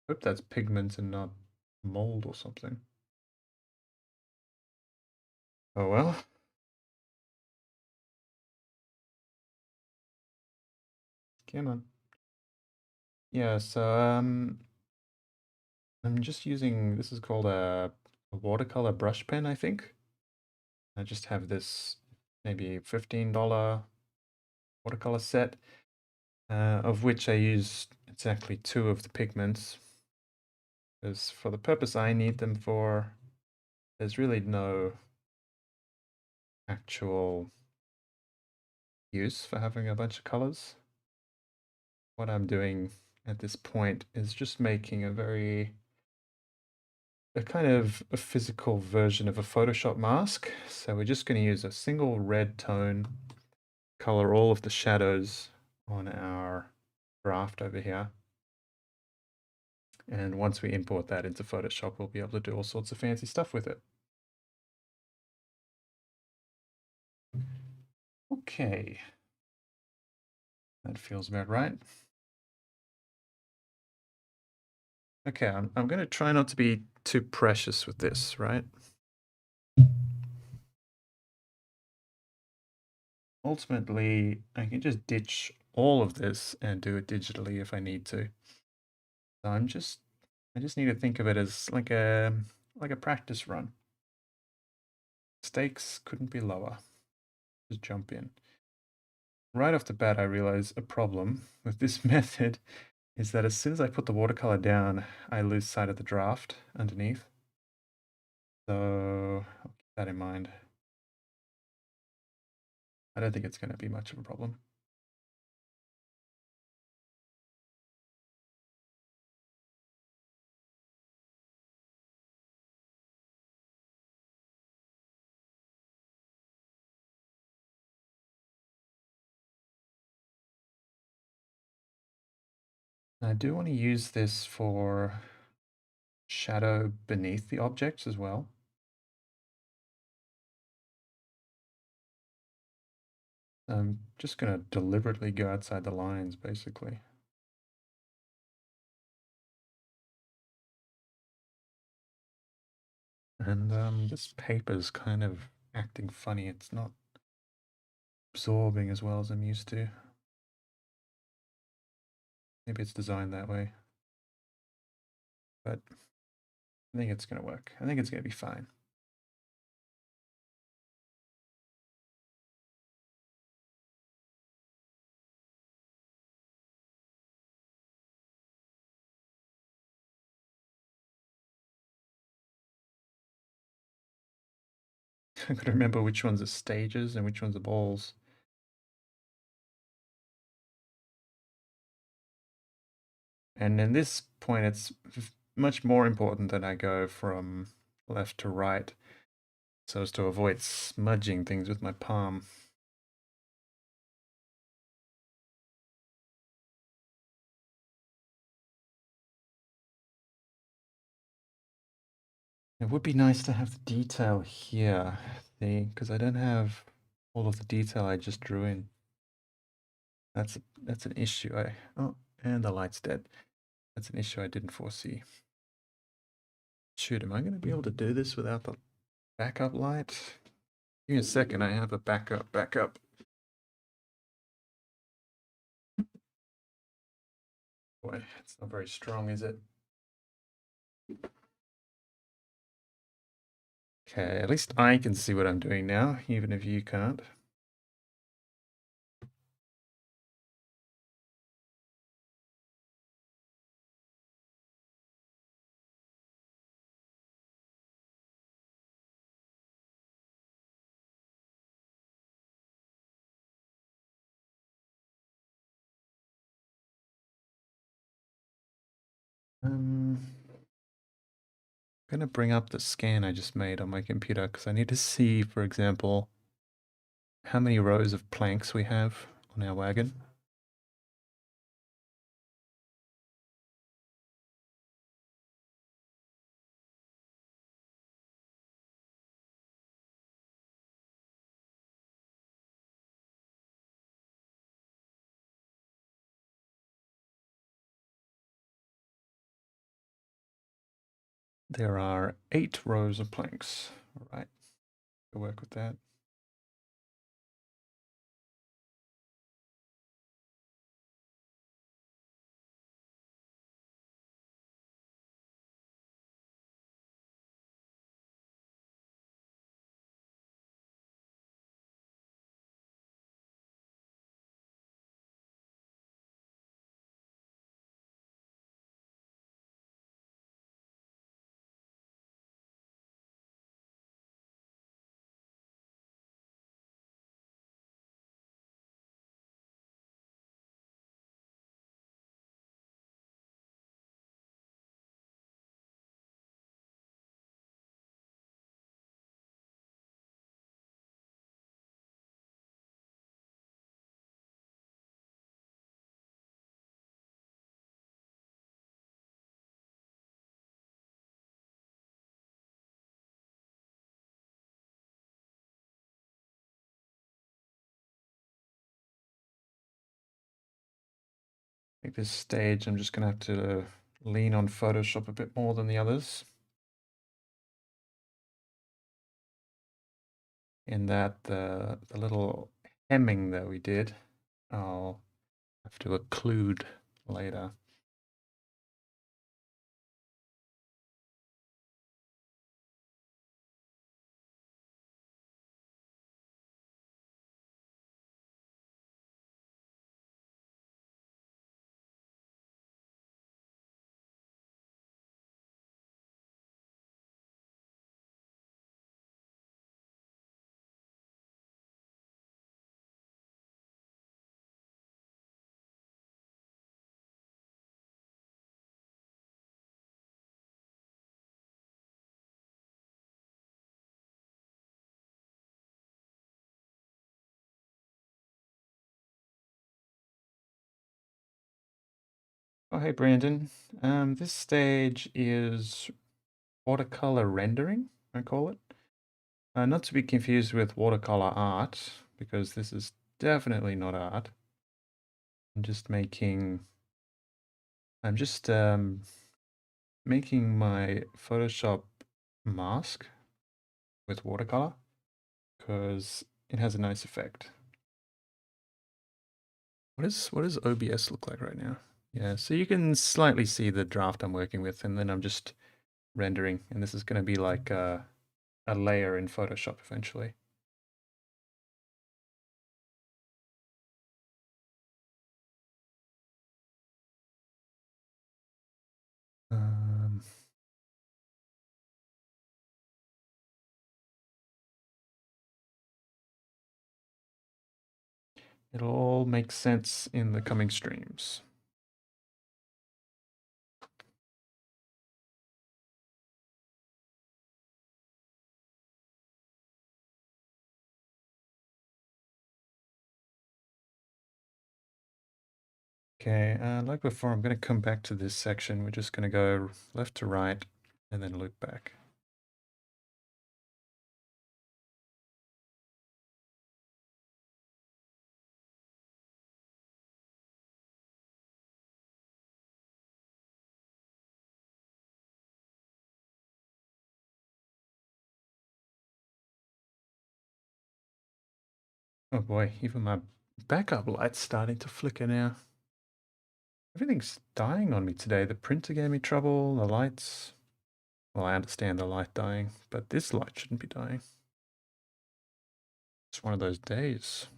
Hope that's pigment and not mold or something. Oh well. Come on. Yeah, so I'm just using, this is called a watercolor brush pen, I think. I just have this maybe $15 watercolor set, of which I use exactly 2 of the pigments. Because for the purpose I need them for, there's really no actual use for having a bunch of colors. What I'm doing at this point is just making a kind of a physical version of a Photoshop mask. So we're just going to use a single red tone, color all of the shadows on our draft over here. And once we import that into Photoshop, we'll be able to do all sorts of fancy stuff with it. Okay. That feels about right. Okay, I'm going to try not to be too precious with this, right? Ultimately, I can just ditch all of this and do it digitally if I need to. So I just need to think of it as like a practice run. Stakes couldn't be lower. Just jump in. Right off the bat, I realize a problem with this method is that as soon as I put the watercolor down, I lose sight of the draft underneath. So I'll keep that in mind. I don't think it's going to be much of a problem. I do want to use this for shadow beneath the objects as well. I'm just going to deliberately go outside the lines, basically. And this paper's kind of acting funny. It's not absorbing as well as I'm used to. Maybe it's designed that way. But I think it's going to work. I think it's going to be fine. I've got to remember which ones are stages and which ones are balls. And in this point, it's much more important that I go from left to right so as to avoid smudging things with my palm. It would be nice to have the detail here, because I don't have all of the detail I just drew in. That's an issue. Oh, and the light's dead. That's an issue I didn't foresee. Shoot, am I going to be able to do this without the backup light? Give me a second, I have a backup. Boy, it's not very strong, is it? Okay, at least I can see what I'm doing now, even if you can't. I'm gonna bring up the scan I just made on my computer because I need to see, for example, how many rows of planks we have on our wagon. There are 8 rows of planks. All right, go work with that. I think this stage I'm just gonna have to lean on Photoshop a bit more than the others. In that the little hemming that we did, I'll have to occlude later. Oh, hey, Brandon. This stage is watercolor rendering, I call it. Not to be confused with watercolor art, because this is definitely not art. I'm just making making my Photoshop mask with watercolor because it has a nice effect. What does OBS look like right now? Yeah, so you can slightly see the draft I'm working with, and then I'm just rendering, and this is going to be like a layer in Photoshop eventually. Um, it'll all make sense in the coming streams. Okay, like before, I'm going to come back to this section. We're just going to go left to right and then loop back. Oh boy, even my backup light's starting to flicker now. Everything's dying on me today. The printer gave me trouble, the lights. Well, I understand the light dying, but this light shouldn't be dying. It's one of those days.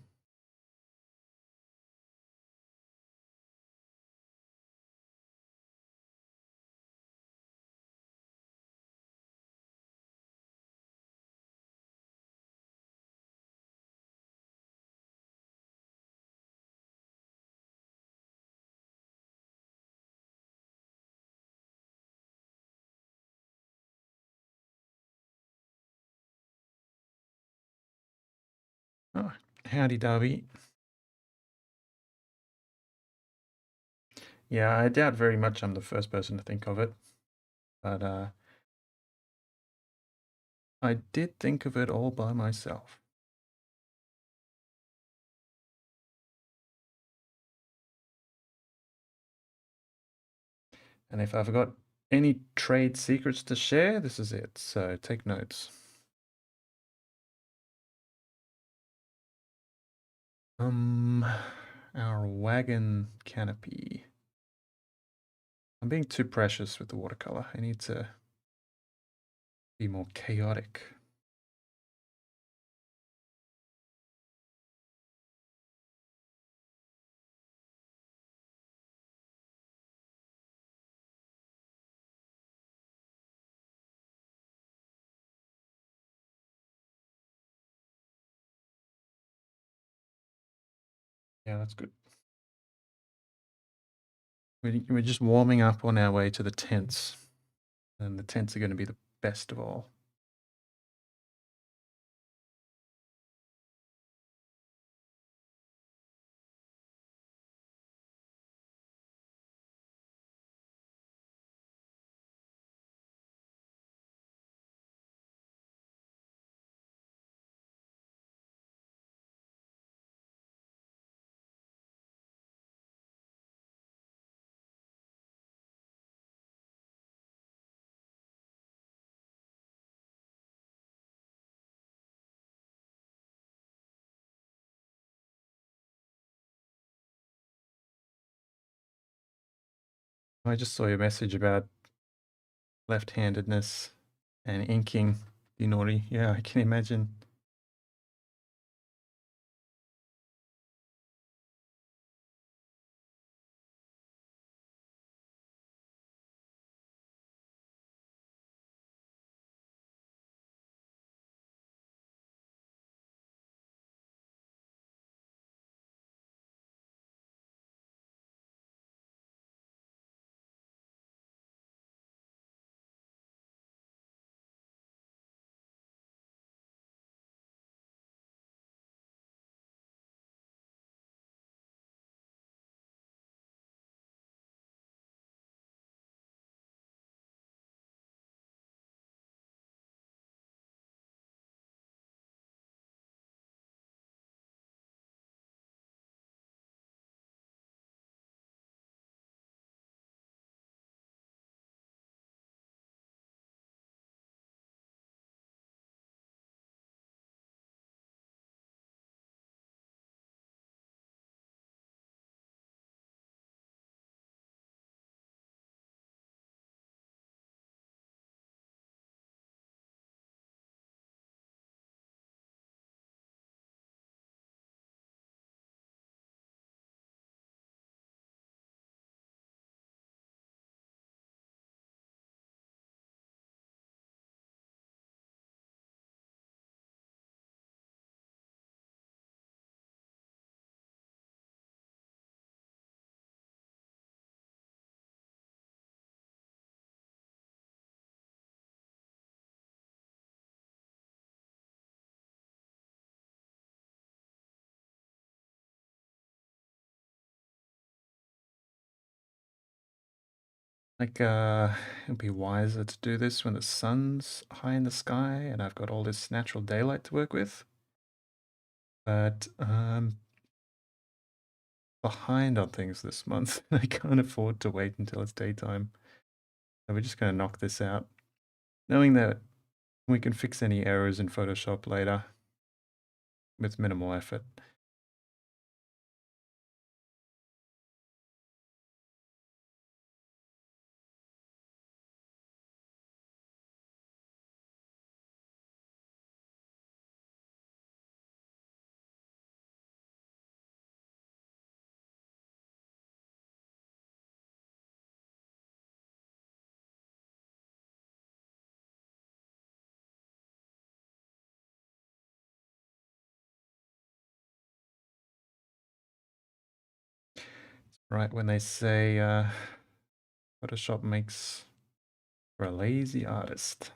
Oh, howdy, Darby. Yeah, I doubt very much I'm the first person to think of it, but I did think of it all by myself. And if I've got any trade secrets to share, this is it. So take notes. Our wagon canopy. I'm being too precious with the watercolor. I need to be more chaotic. Yeah, that's good. We're just warming up on our way to the tents, and the tents are going to be the best of all. I just saw your message about left-handedness and inking. You naughty. Yeah, I can imagine. Like, it'd be wiser to do this when the sun's high in the sky and I've got all this natural daylight to work with. But behind on things this month. I can't afford to wait until it's daytime. So we're just going to knock this out, knowing that we can fix any errors in Photoshop later. with minimal effort. Right when they say Photoshop makes for a lazy artist.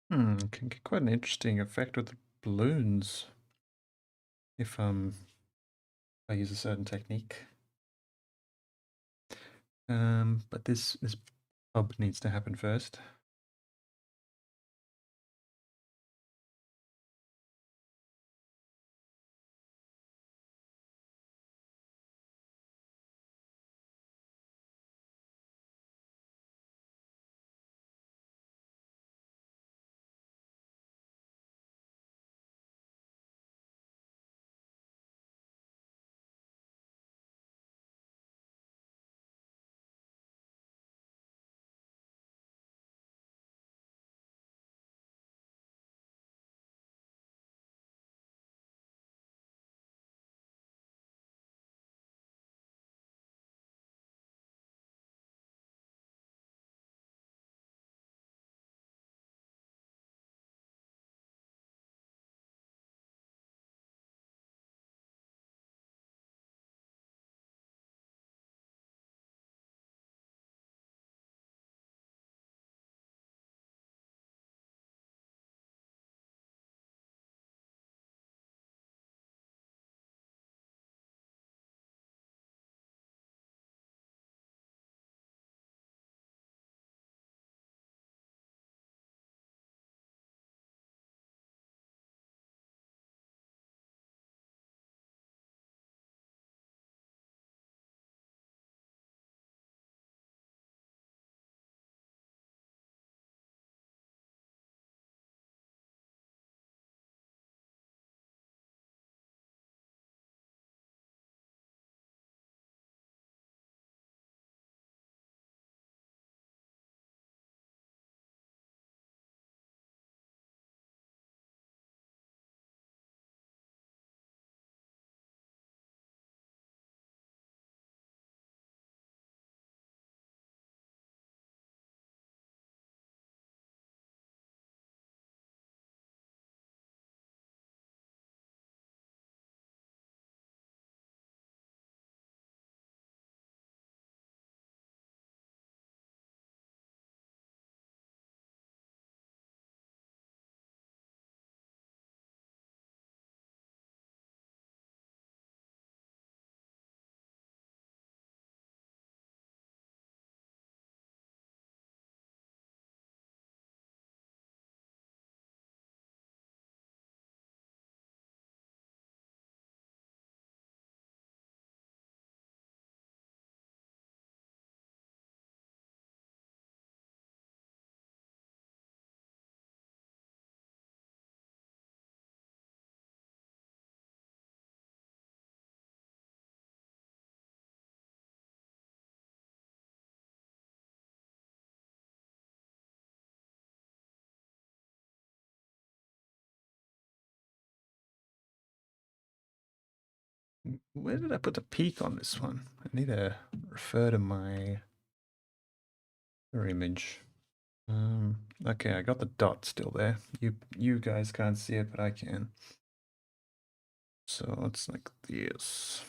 Can get quite an interesting effect with the balloons if I use a certain technique. But this pub needs to happen first. Where did I put the peak on this one? I need to refer to my other image. Okay, I got the dot still there. You guys can't see it, but I can. So it's like this.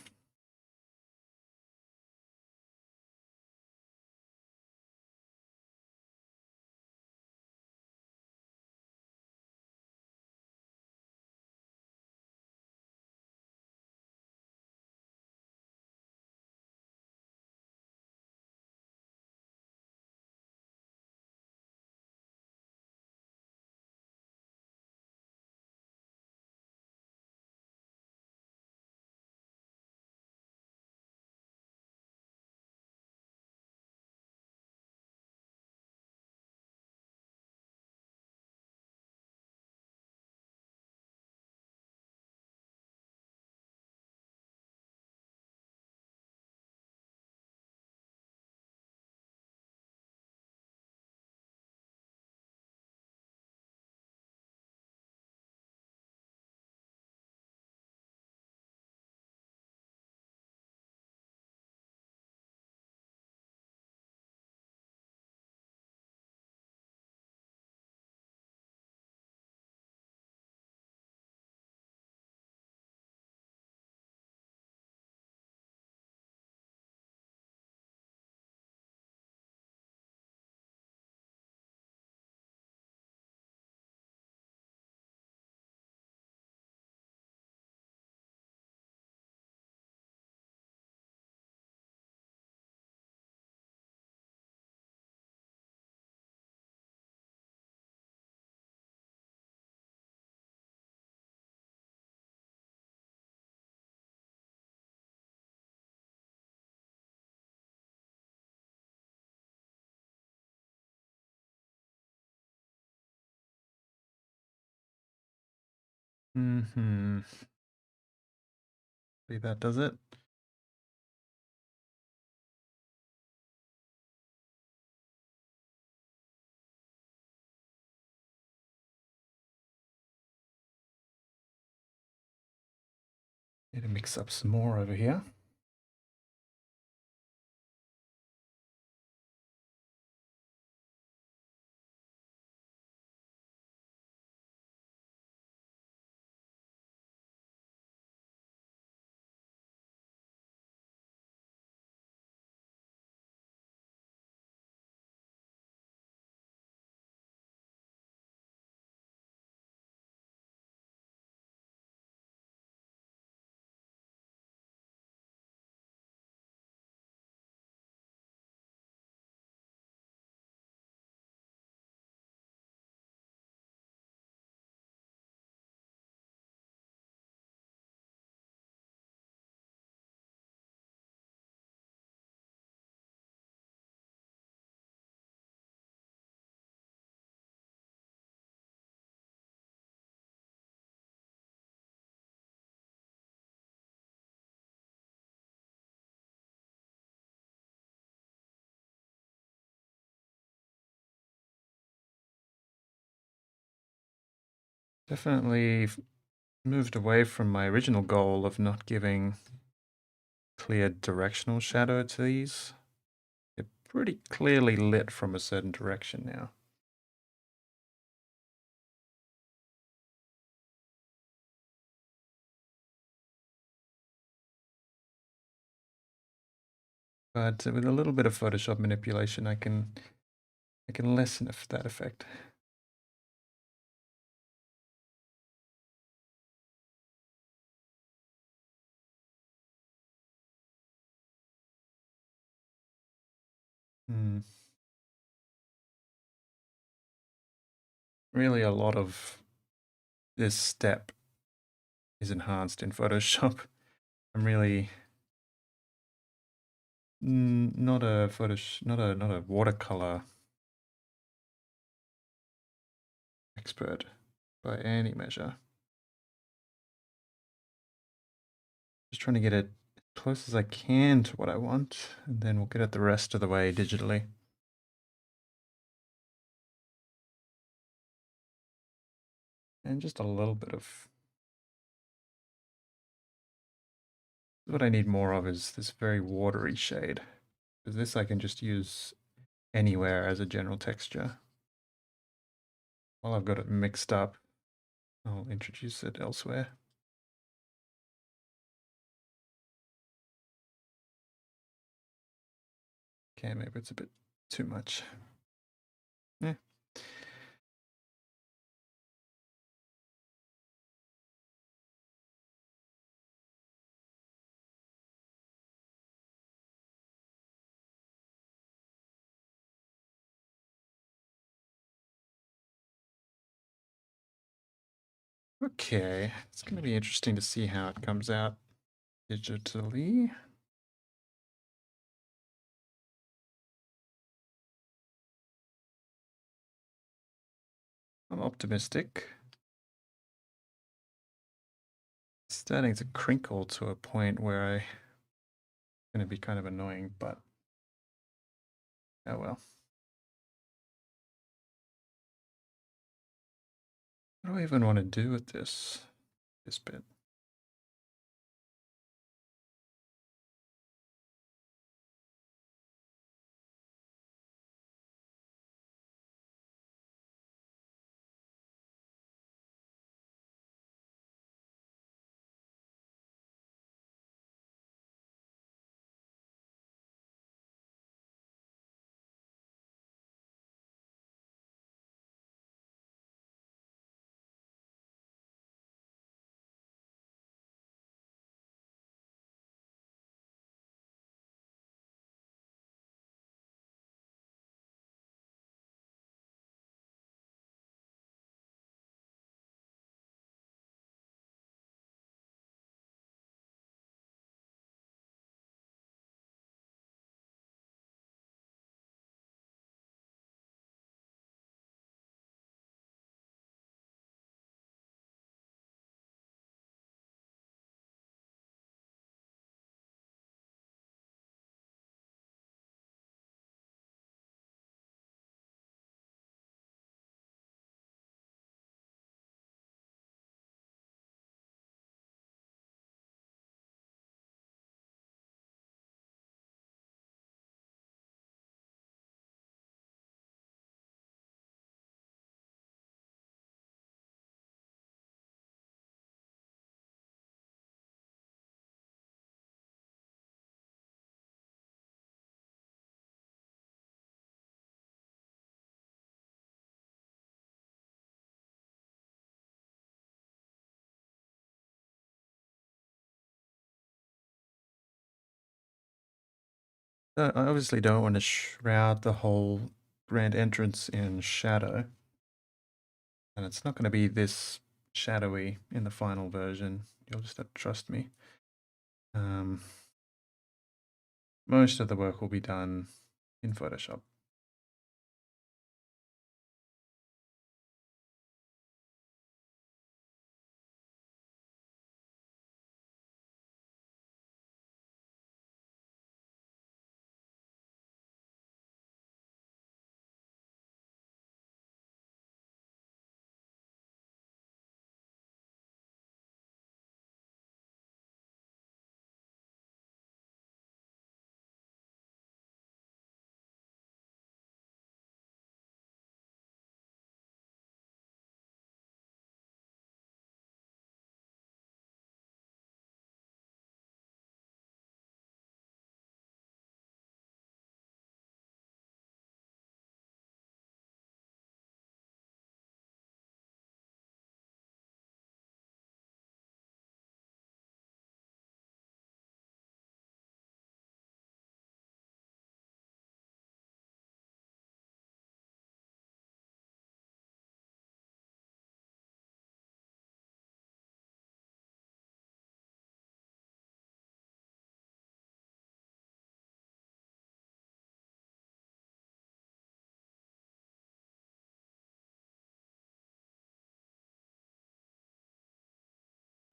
Mm-hmm. See, that does it. Need to mix up some more over here. Definitely moved away from my original goal of not giving clear directional shadow to these. They're pretty clearly lit from a certain direction now. But with a little bit of Photoshop manipulation, I can lessen that effect. Hmm. Really, a lot of this step is enhanced in Photoshop. I'm really not a not a watercolor expert by any measure. Just trying to get it as close as I can to what I want, and then we'll get it the rest of the way digitally. And just a little bit of What I need more of is this very watery shade, because this I can just use anywhere as a general texture. While I've got it mixed up, I'll introduce it elsewhere. Okay, maybe it's a bit too much. Yeah. Okay, it's going to be interesting to see how it comes out digitally. I'm optimistic. It's starting to crinkle to a point where I'm going to be kind of annoying, but oh well. What do I even want to do with this bit? I obviously don't want to shroud the whole grand entrance in shadow. And it's not going to be this shadowy in the final version. You'll just have to trust me. Most of the work will be done in Photoshop.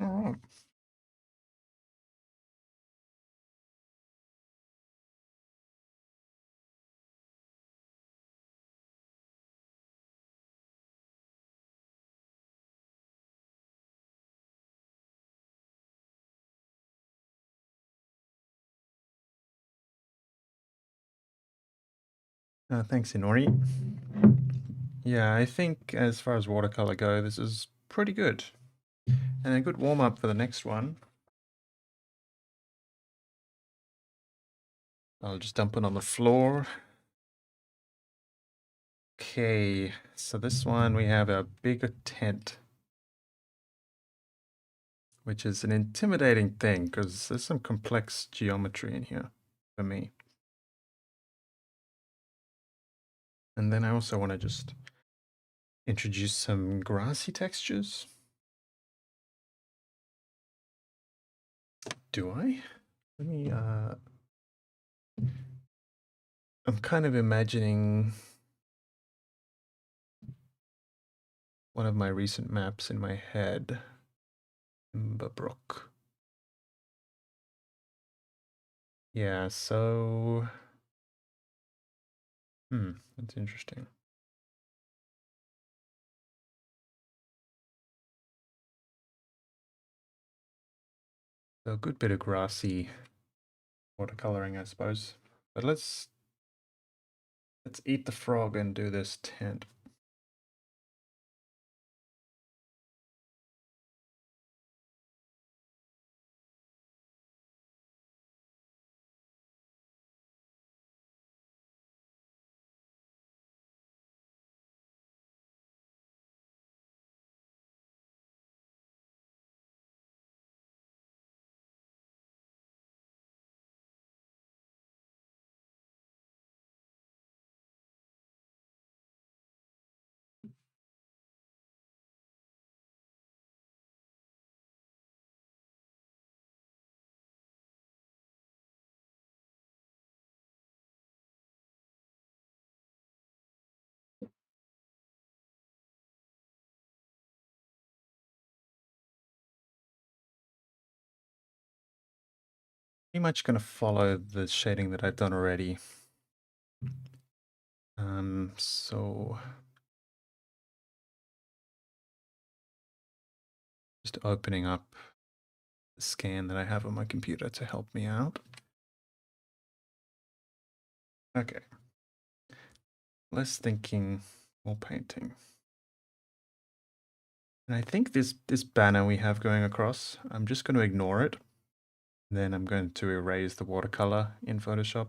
All right. Thanks, Inori. Yeah, I think as far as watercolor go, this is pretty good. And a good warm-up for the next one. I'll just dump it on the floor. Okay, so this one we have a bigger tent, which is an intimidating thing because there's some complex geometry in here for me. And then I also want to just introduce some grassy textures. Do I? Let me, I'm kind of imagining one of my recent maps in my head. Brook. Yeah, so... that's interesting. So a good bit of grassy watercoloring, I suppose. But let's eat the frog and do this tent. Pretty much going to follow the shading that I've done already. So just opening up the scan that I have on my computer to help me out. Okay. Less thinking, more painting. And I think this banner we have going across, I'm just going to ignore it. Then I'm going to erase the watercolor in Photoshop.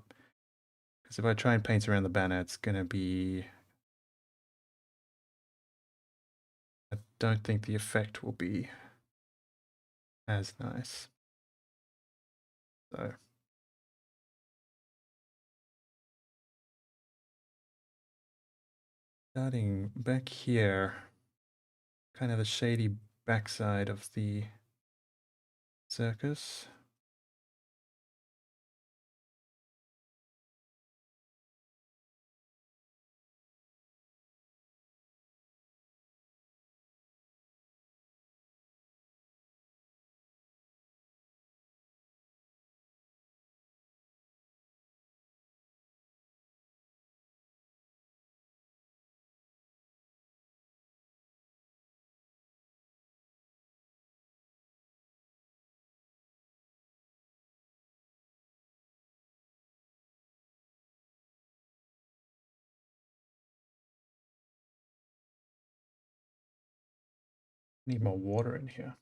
Because if I try and paint around the banner, it's going to be... I don't think the effect will be as nice. So... starting back here, kind of the shady backside of the circus. Need more water in here.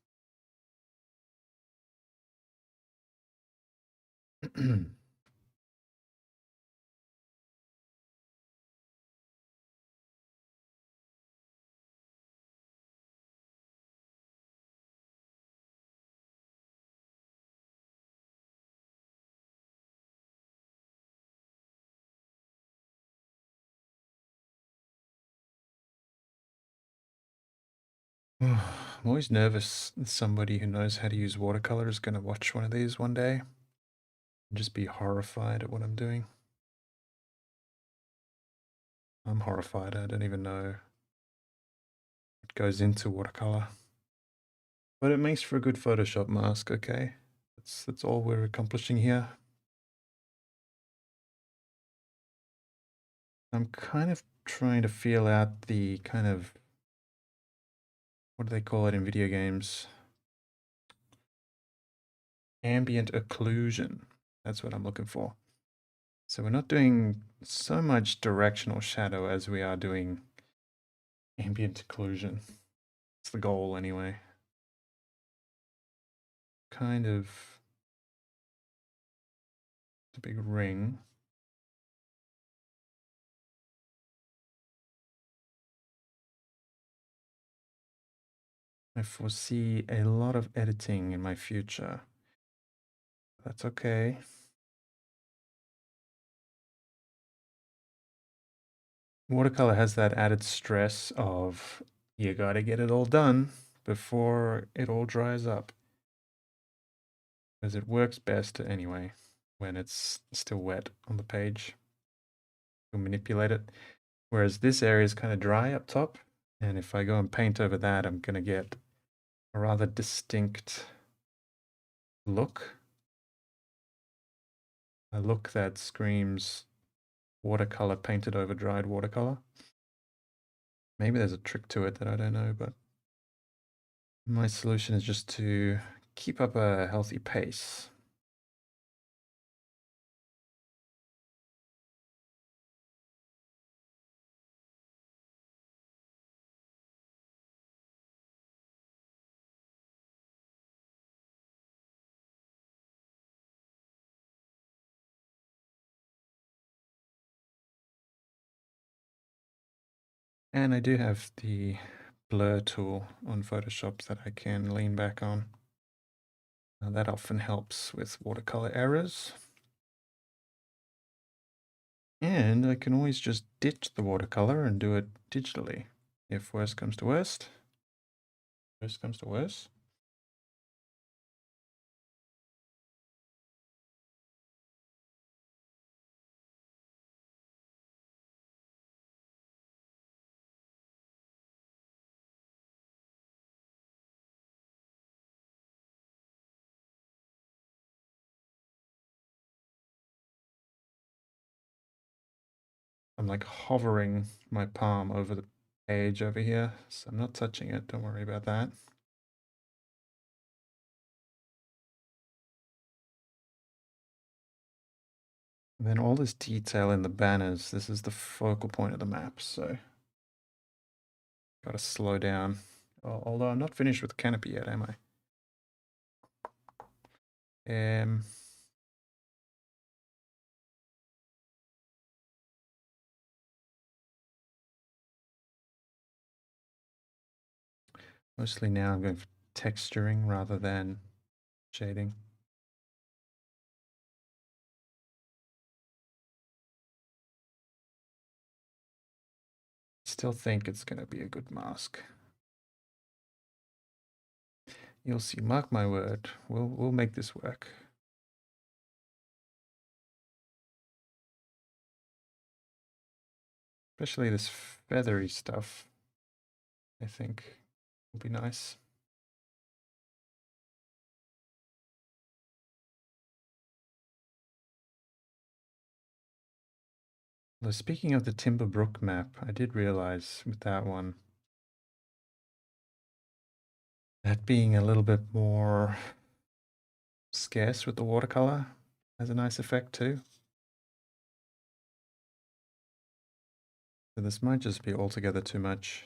I'm always nervous that somebody who knows how to use watercolor is going to watch one of these one day and just be horrified at what I'm doing. I'm horrified. I don't even know what goes into watercolor. But it makes for a good Photoshop mask, okay? That's all we're accomplishing here. I'm kind of trying to feel out the kind of... what do they call it in video games? Ambient occlusion. That's what I'm looking for. So we're not doing so much directional shadow as we are doing ambient occlusion. It's the goal anyway. Kind of a big ring. I foresee a lot of editing in my future. That's okay. Watercolor has that added stress of you gotta get it all done before it all dries up. Because it works best anyway when it's still wet on the page. You'll manipulate it. Whereas this area is kind of dry up top. And if I go and paint over that, I'm going to get a rather distinct look. A look that screams watercolor painted over dried watercolor. Maybe there's a trick to it that I don't know, but my solution is just to keep up a healthy pace. And I do have the blur tool on Photoshop that I can lean back on. That often helps with watercolor errors. And I can always just ditch the watercolor and do it digitally. If worst comes to worst. Worst comes to worst. I'm like hovering my palm over the page over here, so I'm not touching it. Don't worry about that. And then all this detail in the banners, this is the focal point of the map, so gotta slow down. Although I'm not finished with the canopy yet, am I? Mostly now I'm going for texturing rather than shading. Still think it's gonna be a good mask. You'll see, mark my word, we'll make this work. Especially this feathery stuff, I think will be nice. Well, speaking of the Timber Brook map, I did realize with that one, that being a little bit more scarce with the watercolor has a nice effect too. So this might just be altogether too much.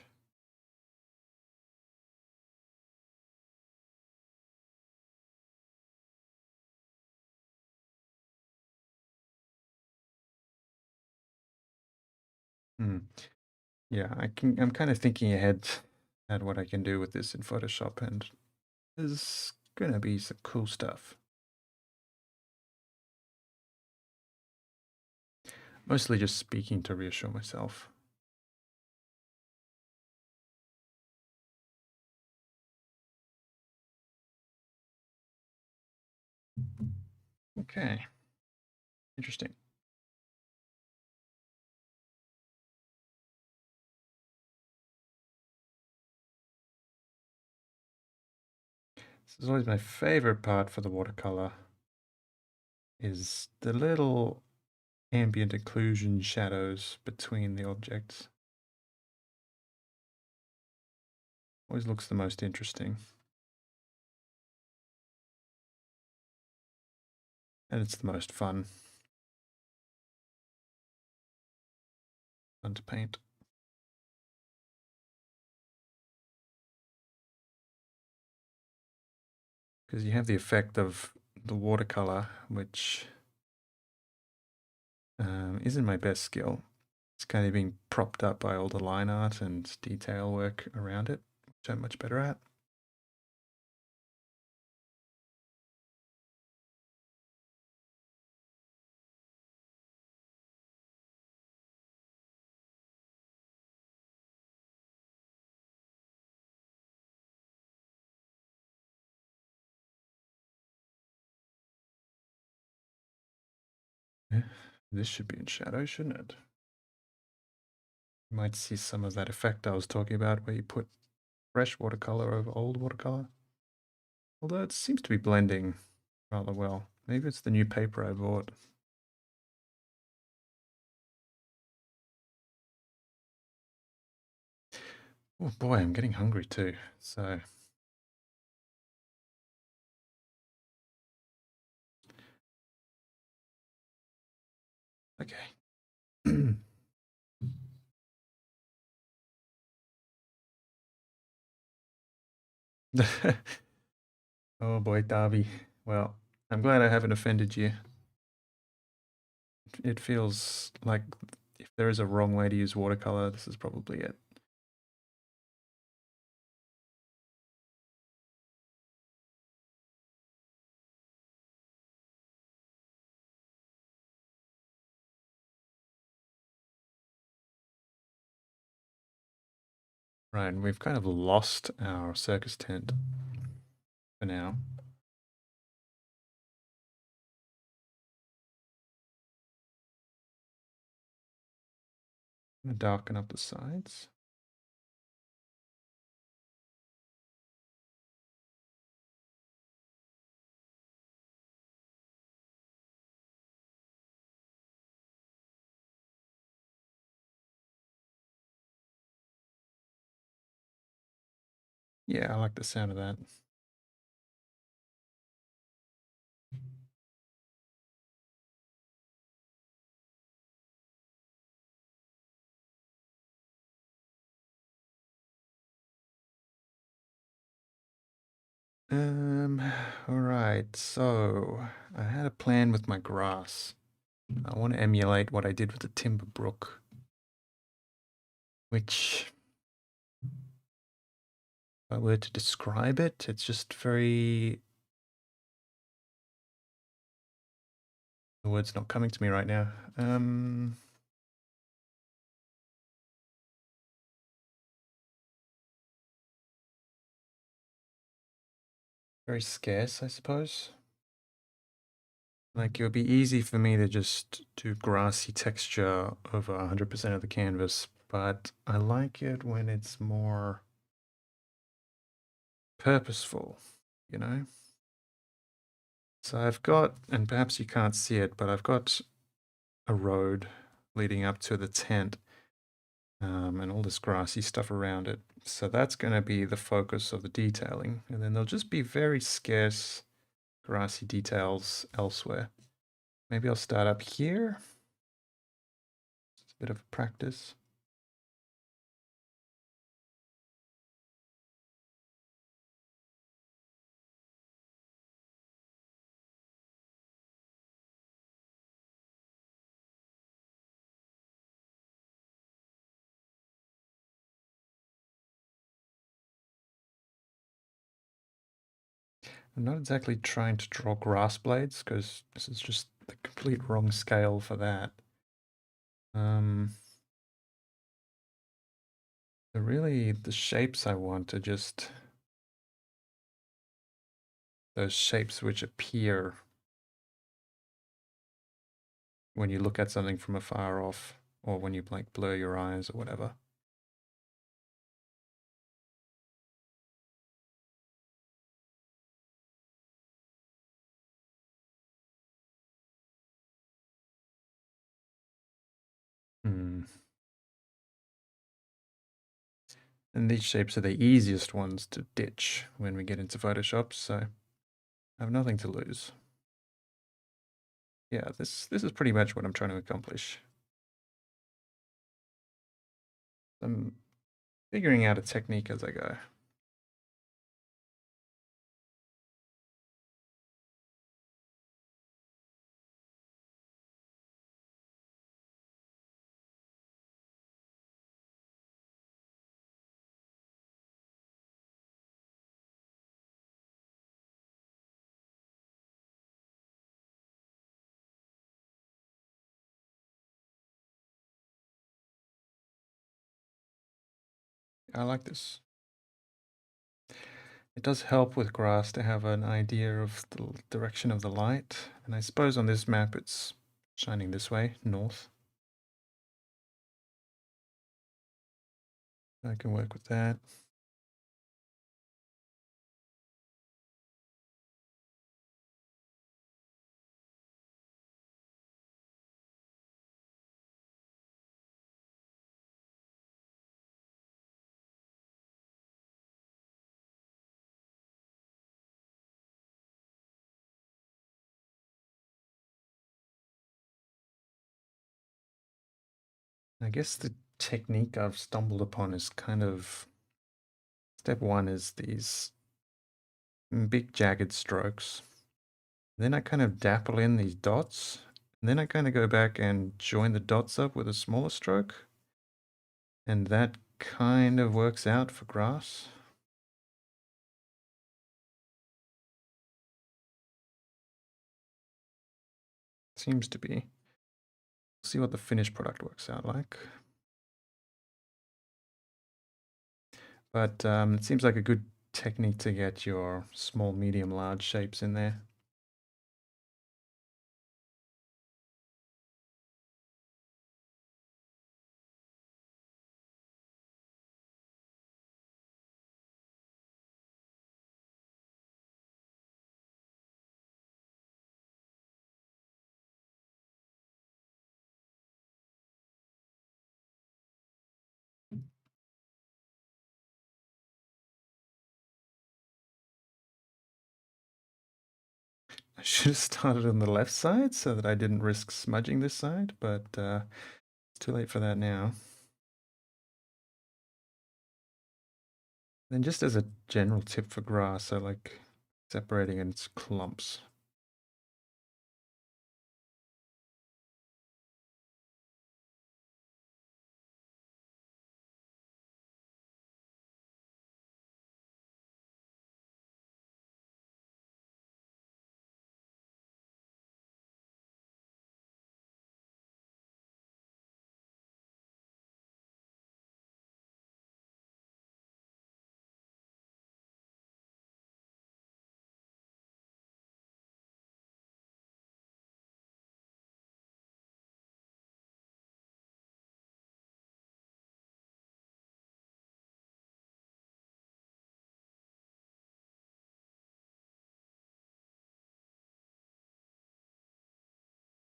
Yeah, I'm kind of thinking ahead at what I can do with this in Photoshop, and there's gonna be some cool stuff. Mostly just speaking to reassure myself. Okay, interesting. This is always my favorite part for the watercolor, is the little ambient occlusion shadows between the objects. Always looks the most interesting. And it's the most fun. fun to paint. Because you have the effect of the watercolor, which isn't my best skill. It's kind of being propped up by all the line art and detail work around it, which I'm much better at. This should be in shadow, shouldn't it? You might see some of that effect I was talking about where you put fresh watercolor over old watercolor. Although it seems to be blending rather well. Maybe it's the new paper I bought. Oh boy, I'm getting hungry too. So okay. Oh boy, Darby. Well, I'm glad I haven't offended you. It feels like if there is a wrong way to use watercolor, this is probably it. Right, and we've kind of lost our circus tent for now. I'm gonna darken up the sides. Yeah, I like the sound of that. All right, so I had a plan with my grass. I want to emulate what I did with the Timber Brook, which, if I were to describe it, it's just very, the word's not coming to me right now. Very scarce, I suppose. Like, it would be easy for me to just do grassy texture over 100% of the canvas, but I like it when it's more purposeful, you know? So I've got, and perhaps you can't see it, but I've got a road leading up to the tent, and all this grassy stuff around it. So that's going to be the focus of the detailing. And then there'll just be very scarce grassy details elsewhere. Maybe I'll start up here. It's a bit of a practice. I'm not exactly trying to draw grass blades because this is just the complete wrong scale for that. Really, the shapes I want are just those shapes which appear when you look at something from afar off, or when you like blur your eyes or whatever. Hmm. And these shapes are the easiest ones to ditch when we get into Photoshop, so I have nothing to lose. Yeah, this is pretty much what I'm trying to accomplish. I'm figuring out a technique as I go. I like this. It does help with grass to have an idea of the direction of the light. And I suppose on this map it's shining this way, north. I can work with that. I guess the technique I've stumbled upon is kind of step one is these big jagged strokes. Then I kind of dapple in these dots. And then I kind of go back and join the dots up with a smaller stroke. And that kind of works out for grass. Seems to be. See what the finished product works out like. But it seems like a good technique to get your small, medium, large shapes in there. I should have started on the left side so that I didn't risk smudging this side, but it's too late for that now. Then just as a general tip for grass, I like separating its clumps.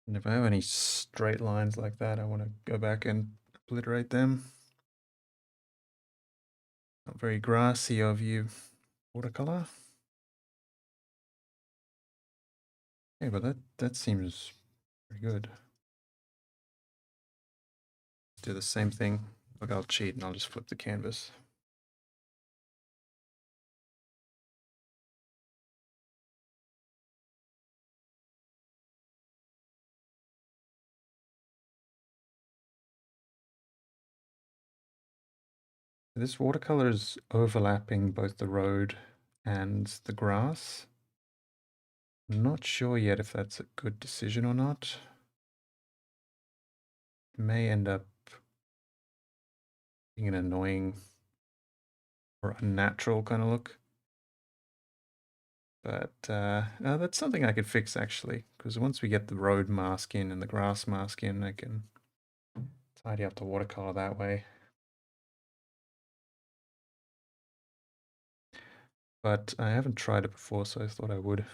And if I have any straight lines like that, I want to go back and obliterate them. Not very grassy of you, watercolor. Yeah, but that seems pretty good. Do the same thing. Look, I'll cheat and I'll just flip the canvas. This watercolor is overlapping both the road and the grass. I'm not sure yet if that's a good decision or not. It may end up being an annoying or unnatural kind of look. But that's something I could fix actually, because once we get the road mask in and the grass mask in, I can tidy up the watercolor that way. But I haven't tried it before, so I thought I would.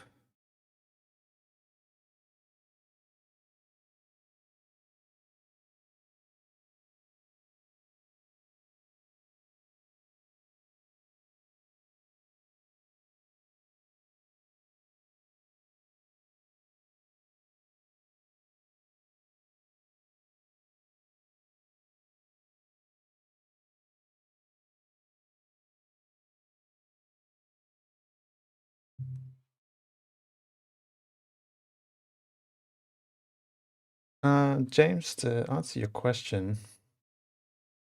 James, to answer your question,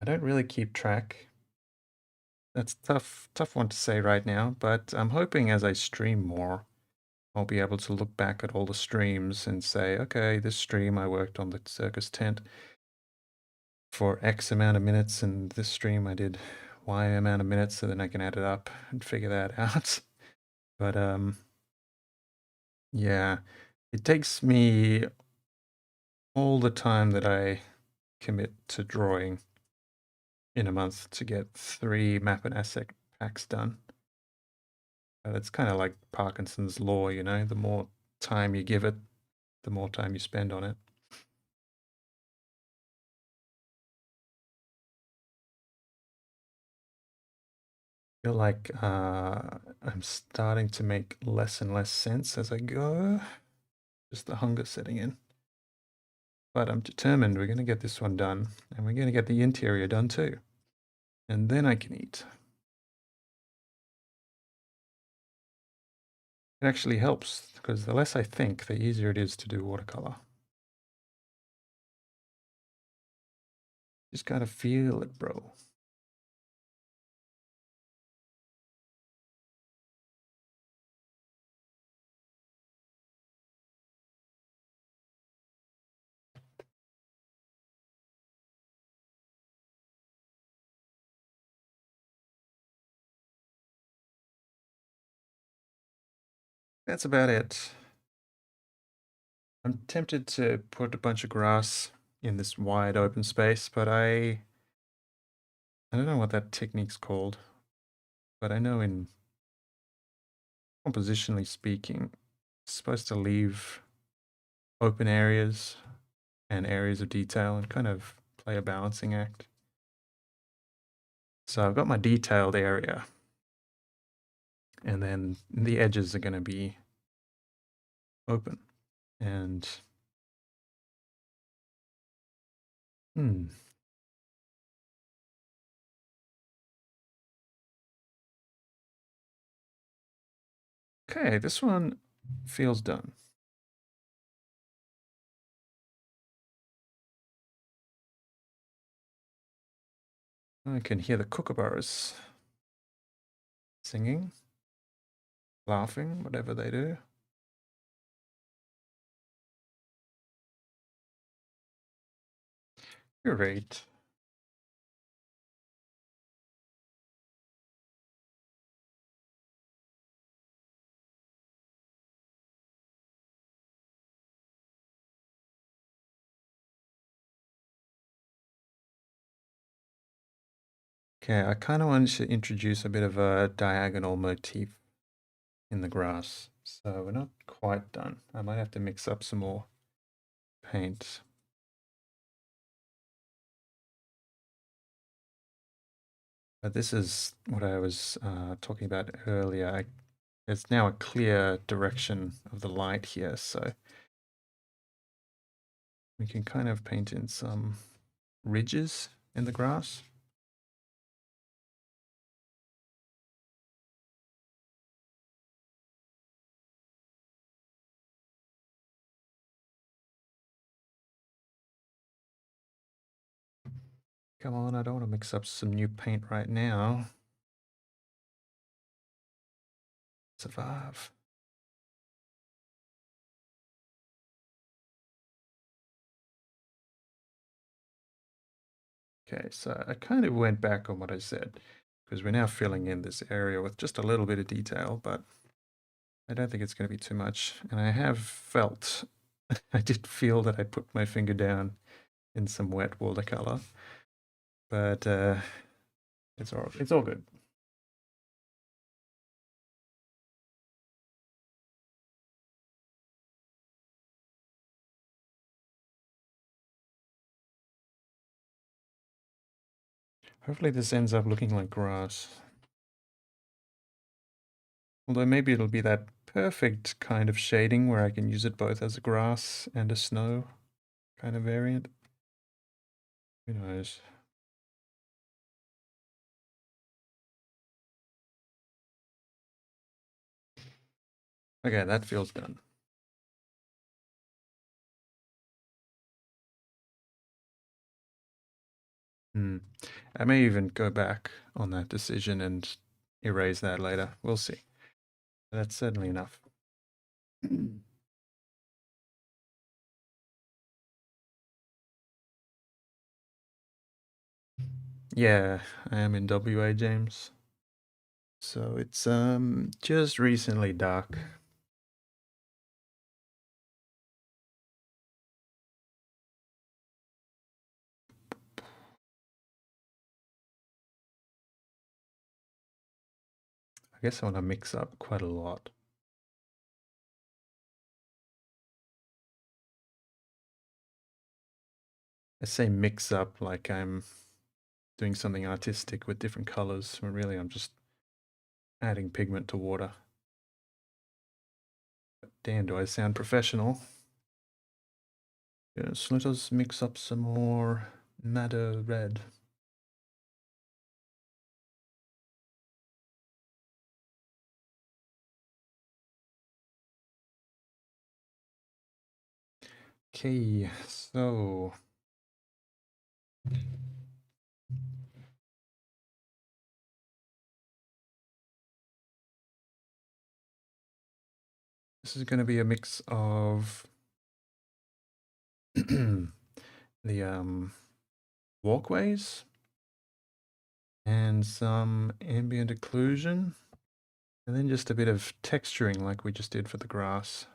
I don't really keep track. That's tough one to say right now, but I'm hoping as I stream more, I'll be able to look back at all the streams and say, okay, this stream I worked on the circus tent for X amount of minutes, and this stream I did Y amount of minutes, so then I can add it up and figure that out. But yeah, it takes me all the time that I commit to drawing in a month to get 3 map and asset packs done. It's kind of like Parkinson's law, you know, the more time you give it, the more time you spend on it. I feel like I'm starting to make less and less sense as I go. Just the hunger setting in. But I'm determined we're going to get this one done, and we're going to get the interior done too. And then I can eat. It actually helps, because the less I think, the easier it is to do watercolor. Just gotta feel it, bro. That's about it. I'm tempted to put a bunch of grass in this wide open space, but I don't know what that technique's called, but I know in compositionally speaking, it's supposed to leave open areas and areas of detail and kind of play a balancing act. So I've got my detailed area, and then the edges are going to be open. And okay, this one feels done. I can hear the kookaburras singing, laughing, whatever they do. Great. Okay, I kind of wanted to introduce a bit of a diagonal motif in the grass. So we're not quite done. I might have to mix up some more paint. But this is what I was talking about earlier. There's now a clear direction of the light here, so we can kind of paint in some ridges in the grass. Come on, I don't want to mix up some new paint right now. Survive. Okay, so I kind of went back on what I said, because we're now filling in this area with just a little bit of detail, but I don't think it's going to be too much. And I have felt, I did feel that I put my finger down in some wet watercolor, but it's all good. Hopefully this ends up looking like grass. Although maybe it'll be that perfect kind of shading where I can use it both as a grass and a snow kind of variant. Who knows? Okay, that feels done. Hmm. I may even go back on that decision and erase that later. We'll see. That's certainly enough. Yeah, I am in WA, James. So it's just recently dark. I guess I want to mix up quite a lot. I say mix up like I'm doing something artistic with different colors, when really I'm just adding pigment to water. Damn, do I sound professional? Yes, let us mix up some more madder red. Okay, so this is going to be a mix of the walkways and some ambient occlusion, and then just a bit of texturing like we just did for the grass.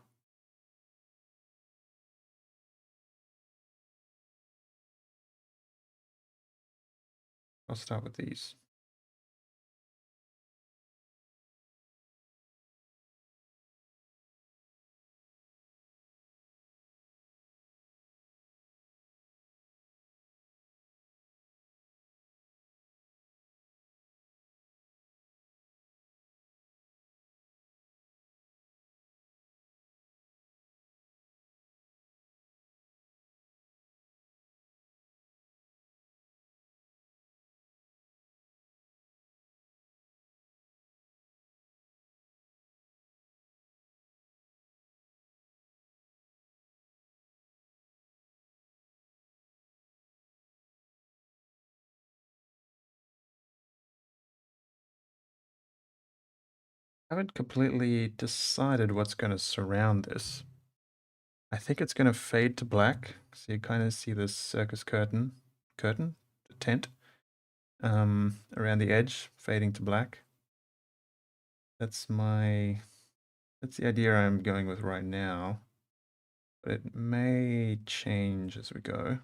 I'll start with these. I haven't completely decided what's going to surround this. I think it's going to fade to black. So you kind of see this circus curtain, the tent, around the edge, fading to black. That's the idea I'm going with right now. But it may change as we go.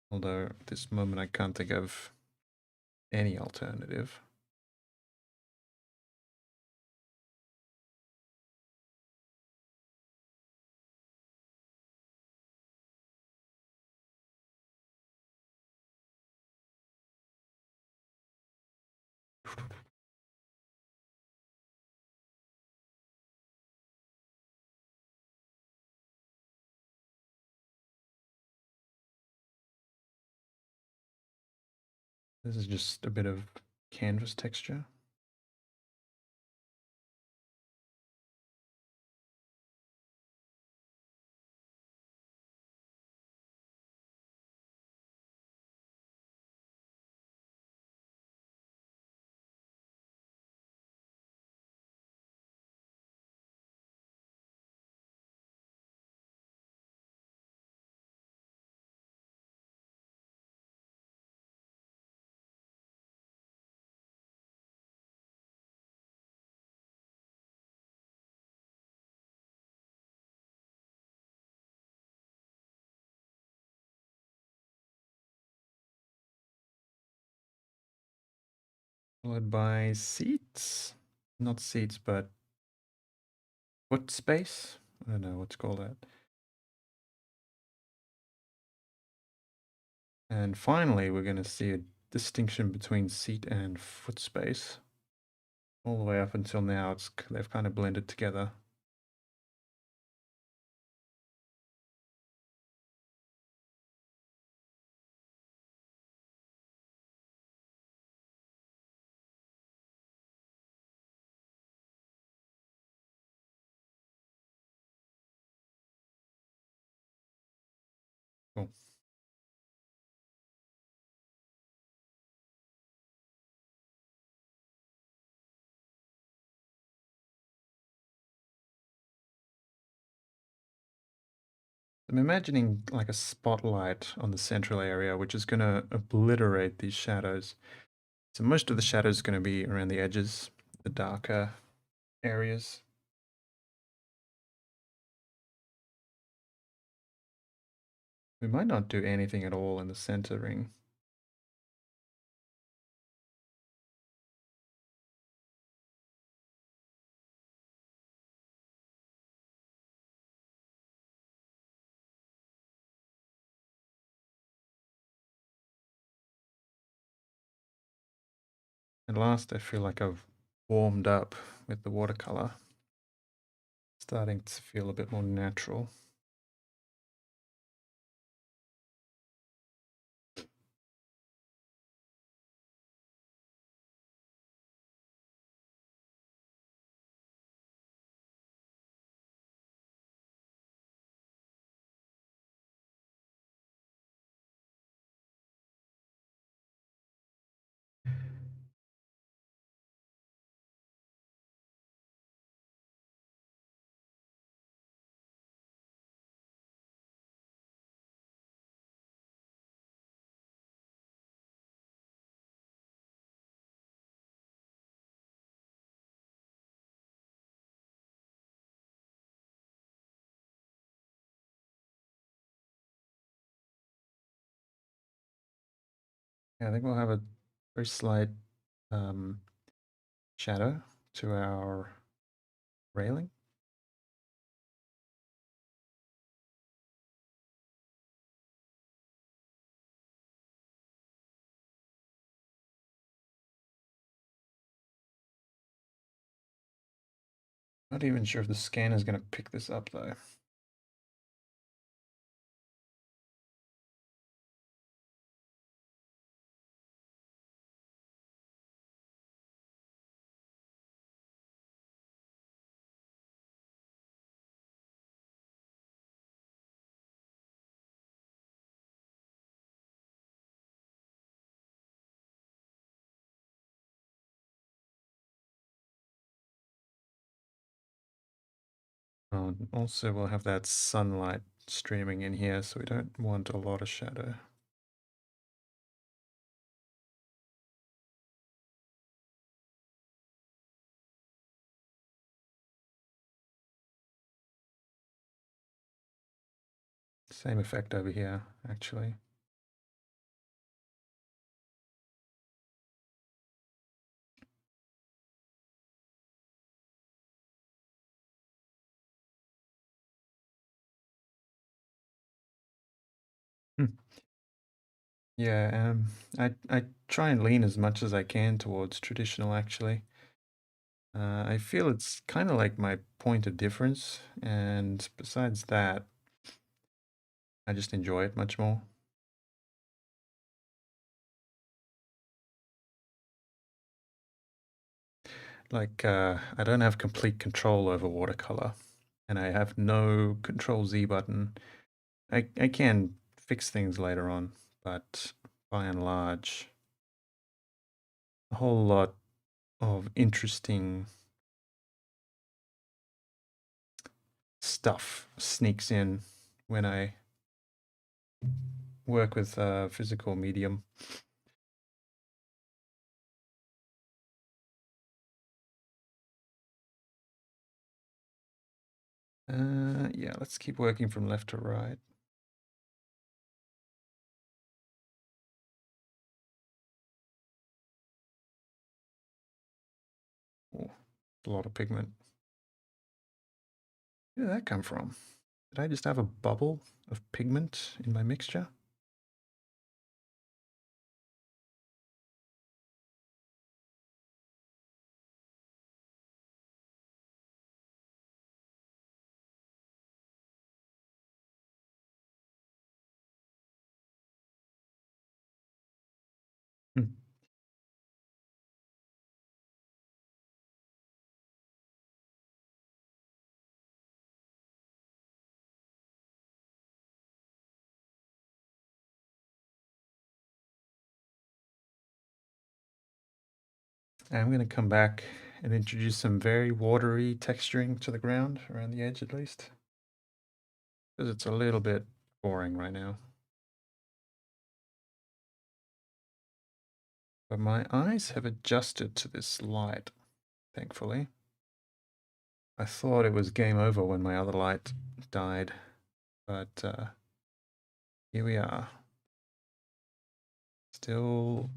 Although at this moment I can't think of any alternative. This is just a bit of canvas texture. Followed by seats. Not seats, but foot space. I don't know what's called that. And finally, we're going to see a distinction between seat and foot space. All the way up until now, they've kind of blended together. Cool. I'm imagining like a spotlight on the central area, which is going to obliterate these shadows. So most of the shadows is going to be around the edges, the darker areas. We might not do anything at all in the center ring. At last, I feel like I've warmed up with the watercolor. Starting to feel a bit more natural. Yeah, I think we'll have a very slight um, shadow to our railing. Not even sure if the scanner is going to pick this up though. Also, we'll have that sunlight streaming in here, so we don't want a lot of shadow. Same effect over here, actually. Hmm. Yeah, I try and lean as much as I can towards traditional, actually. I feel it's kind of like my point of difference, and besides that, I just enjoy it much more. Like, I don't have complete control over watercolor, and I have no Control Z button. I can fix things later on, but by and large, a whole lot of interesting stuff sneaks in when I work with a physical medium. Yeah, let's keep working from left to right. Oh, a lot of pigment. Where did that come from? Did I just have a bubble of pigment in my mixture? Hmm. I'm going to come back and introduce some very watery texturing to the ground, around the edge at least. because it's a little bit boring right now. But my eyes have adjusted to this light, thankfully. I thought it was game over when my other light died, but here we are. Still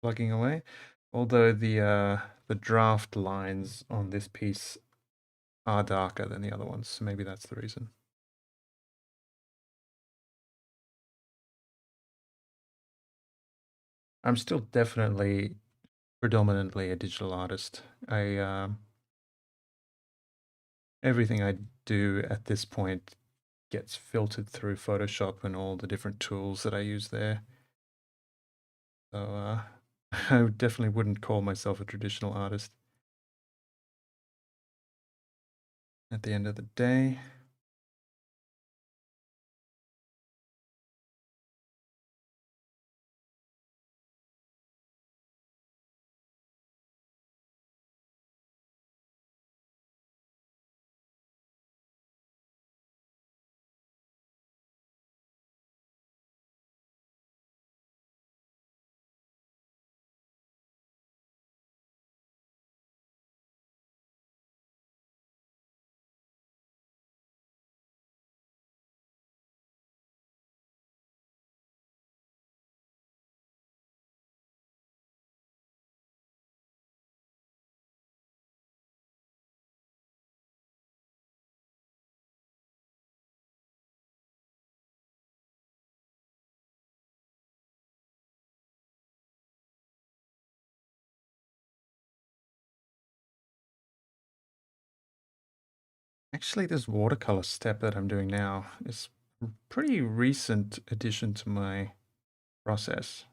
plugging away. Although the draft lines on this piece are darker than the other ones, so maybe that's the reason. I'm still definitely predominantly a digital artist. Everything I do at this point gets filtered through Photoshop and all the different tools that I use there. So I definitely wouldn't call myself a traditional artist at the end of the day. Actually, this watercolor step that I'm doing now is a pretty recent addition to my process.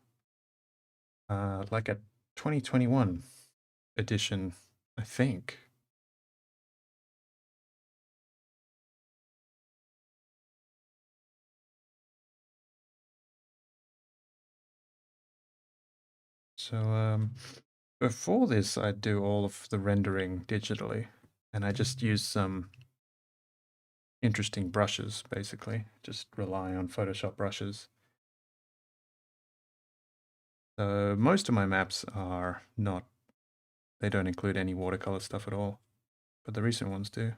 Like a 2021 edition, I think. So before this, I'd do all of the rendering digitally, and I just use some interesting brushes, basically. Just rely on Photoshop brushes. So most of my maps are not, they don't include any watercolor stuff at all, but the recent ones do.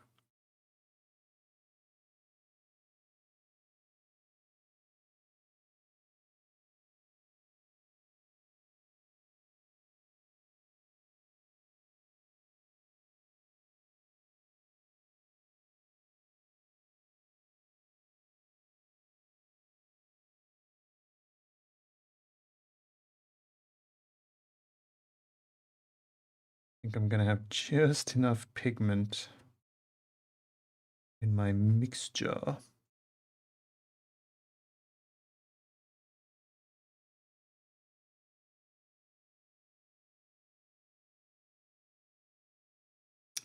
I think I'm gonna have just enough pigment in my mixture.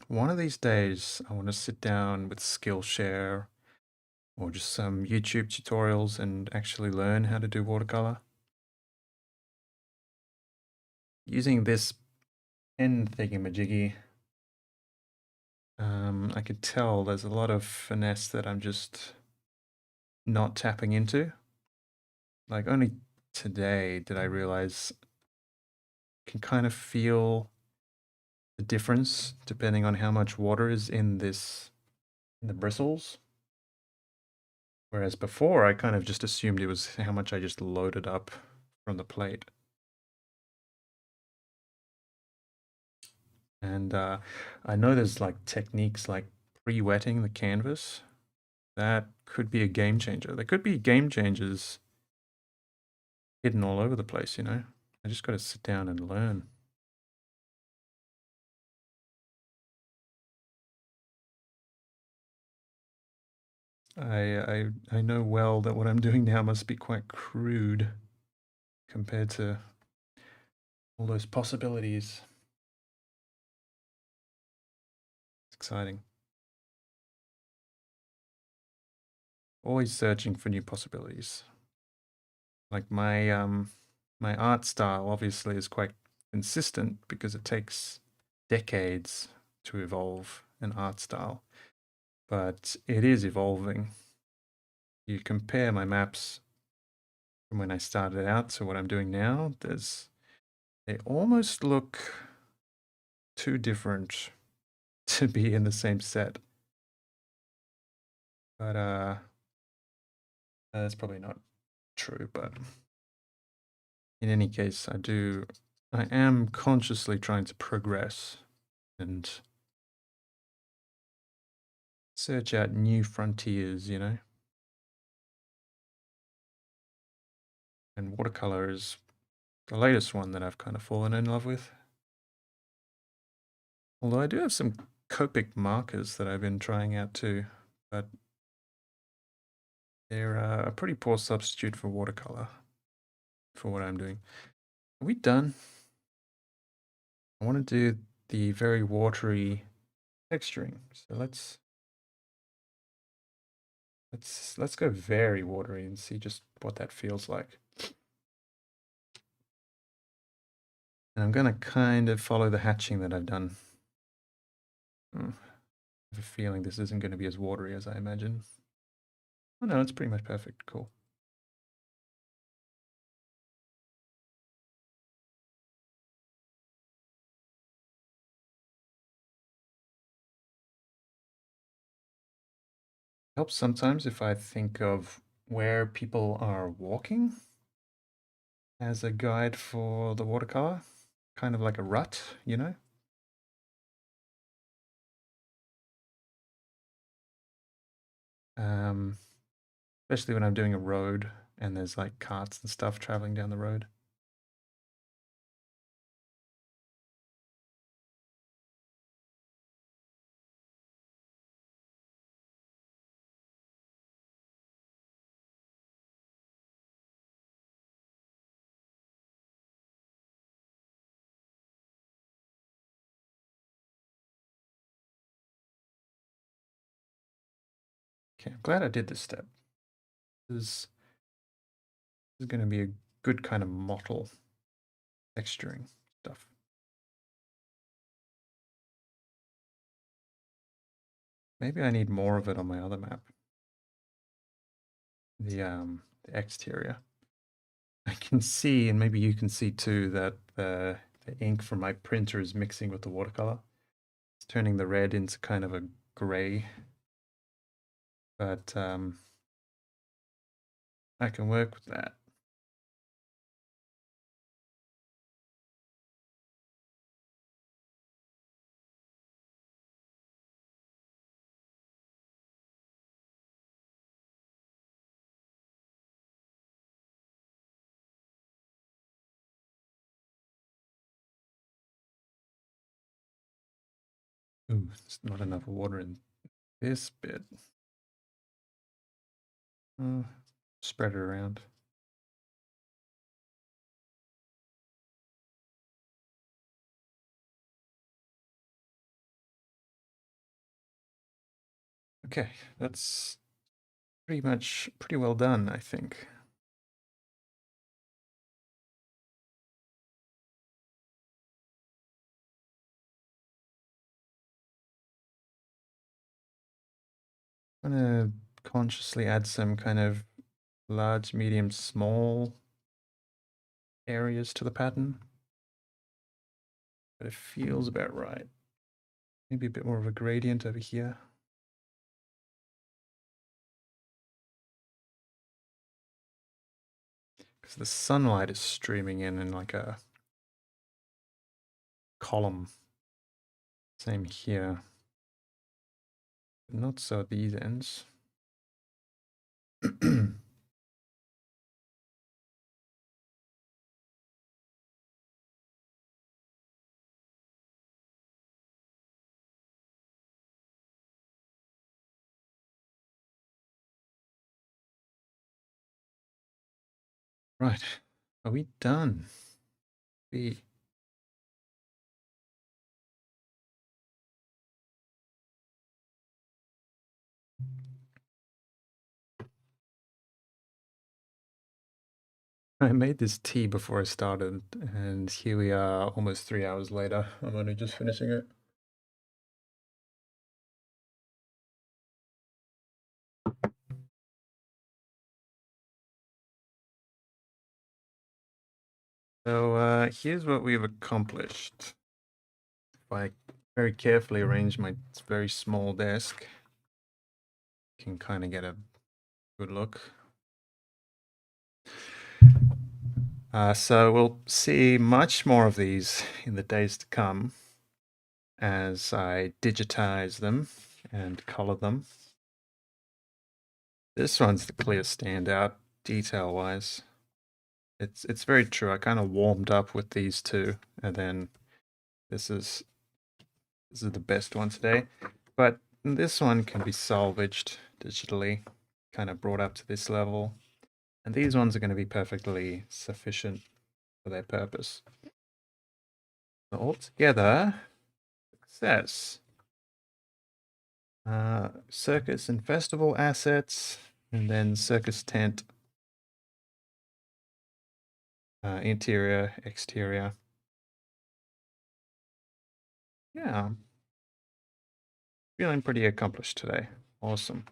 One of these days, I want to sit down with Skillshare or just some YouTube tutorials and actually learn how to do watercolor. Using this pen thingamajiggy, I could tell there's a lot of finesse that I'm just not tapping into. Like only today did I realize I can kind of feel the difference depending on how much water is in the bristles. Whereas before I kind of just assumed it was how much I just loaded up from the plate. And I know there's like techniques like pre-wetting the canvas. That could be a game changer. There could be game changers hidden all over the place, you know? I just got to sit down and learn. I know well that what I'm doing now must be quite crude compared to all those possibilities. It's exciting. Always searching for new possibilities. Like my art style obviously is quite consistent because it takes decades to evolve an art style, but it is evolving. you compare my maps from when I started out to what I'm doing now, they almost look too different to be in the same set. But that's probably not true, but in any case, I am consciously trying to progress and search out new frontiers, you know? And watercolor is the latest one that I've kind of fallen in love with. Although I do have some Copic markers that I've been trying out too, but they're a pretty poor substitute for watercolor for what I'm doing. Are we done? I want to do the very watery texturing. So let's go very watery and see just what that feels like. And I'm gonna kind of follow the hatching that I've done. I have a feeling this isn't going to be as watery as I imagine. Oh no, it's pretty much perfect. Cool. Helps sometimes if I think of where people are walking as a guide for the watercolor, kind of like a rut, you know? Especially when I'm doing a road and there's like carts and stuff traveling down the road. Okay, I'm glad I did this step. This is going to be a good kind of mottle texturing stuff. Maybe I need more of it on my other map. The exterior. I can see, and maybe you can see too, that the ink from my printer is mixing with the watercolor. It's turning the red into kind of a gray. But I can work with that. Ooh, there's not enough water in this bit. Spread it around. Okay, that's pretty well done, I think. I'm gonna consciously add some kind of large, medium, small areas to the pattern. But it feels about right. Maybe a bit more of a gradient over here. Because the sunlight is streaming in like a column. Same here. But not so at these ends. Right. Are we done? B. I made this tea before I started, and here we are almost 3 hours later. I'm only just finishing it. So here's what we've accomplished. If I very carefully arrange my very small desk, you can kind of get a good look. So we'll see much more of these in the days to come as I digitize them and color them. This one's the clear standout, detail-wise. It's very true. I kind of warmed up with these two, and then this is the best one today. But this one can be salvaged digitally, kind of brought up to this level. And these ones are going to be perfectly sufficient for their purpose. So altogether, success. Circus and festival assets, and then circus tent, interior, exterior. Yeah, feeling pretty accomplished today. Awesome.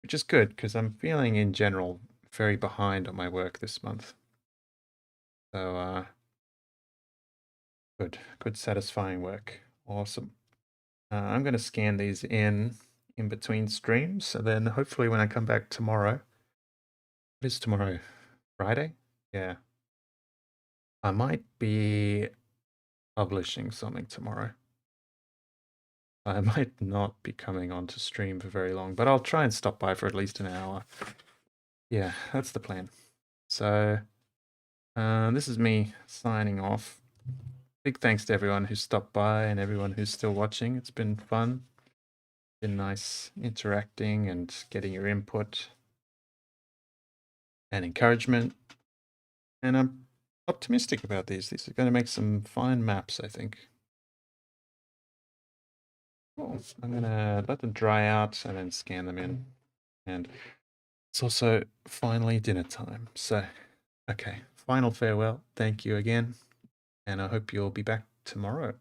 Which is good because I'm feeling in general very behind on my work this month. So good satisfying work. Awesome. I'm going to scan these in between streams, so then hopefully when I come back tomorrow, what is tomorrow? Friday? Yeah. I might be publishing something tomorrow. I might not be coming on to stream for very long, but I'll try and stop by for at least an hour. Yeah, that's the plan. So this is me signing off. Big thanks to everyone who stopped by and everyone who's still watching. It's been fun. Been nice interacting and getting your input and encouragement. And I'm optimistic about these. These are going to make some fine maps, I think. Cool. I'm going to let them dry out and then scan them in. And it's also finally dinner time. So, okay, final farewell. Thank you again. And I hope you'll be back tomorrow.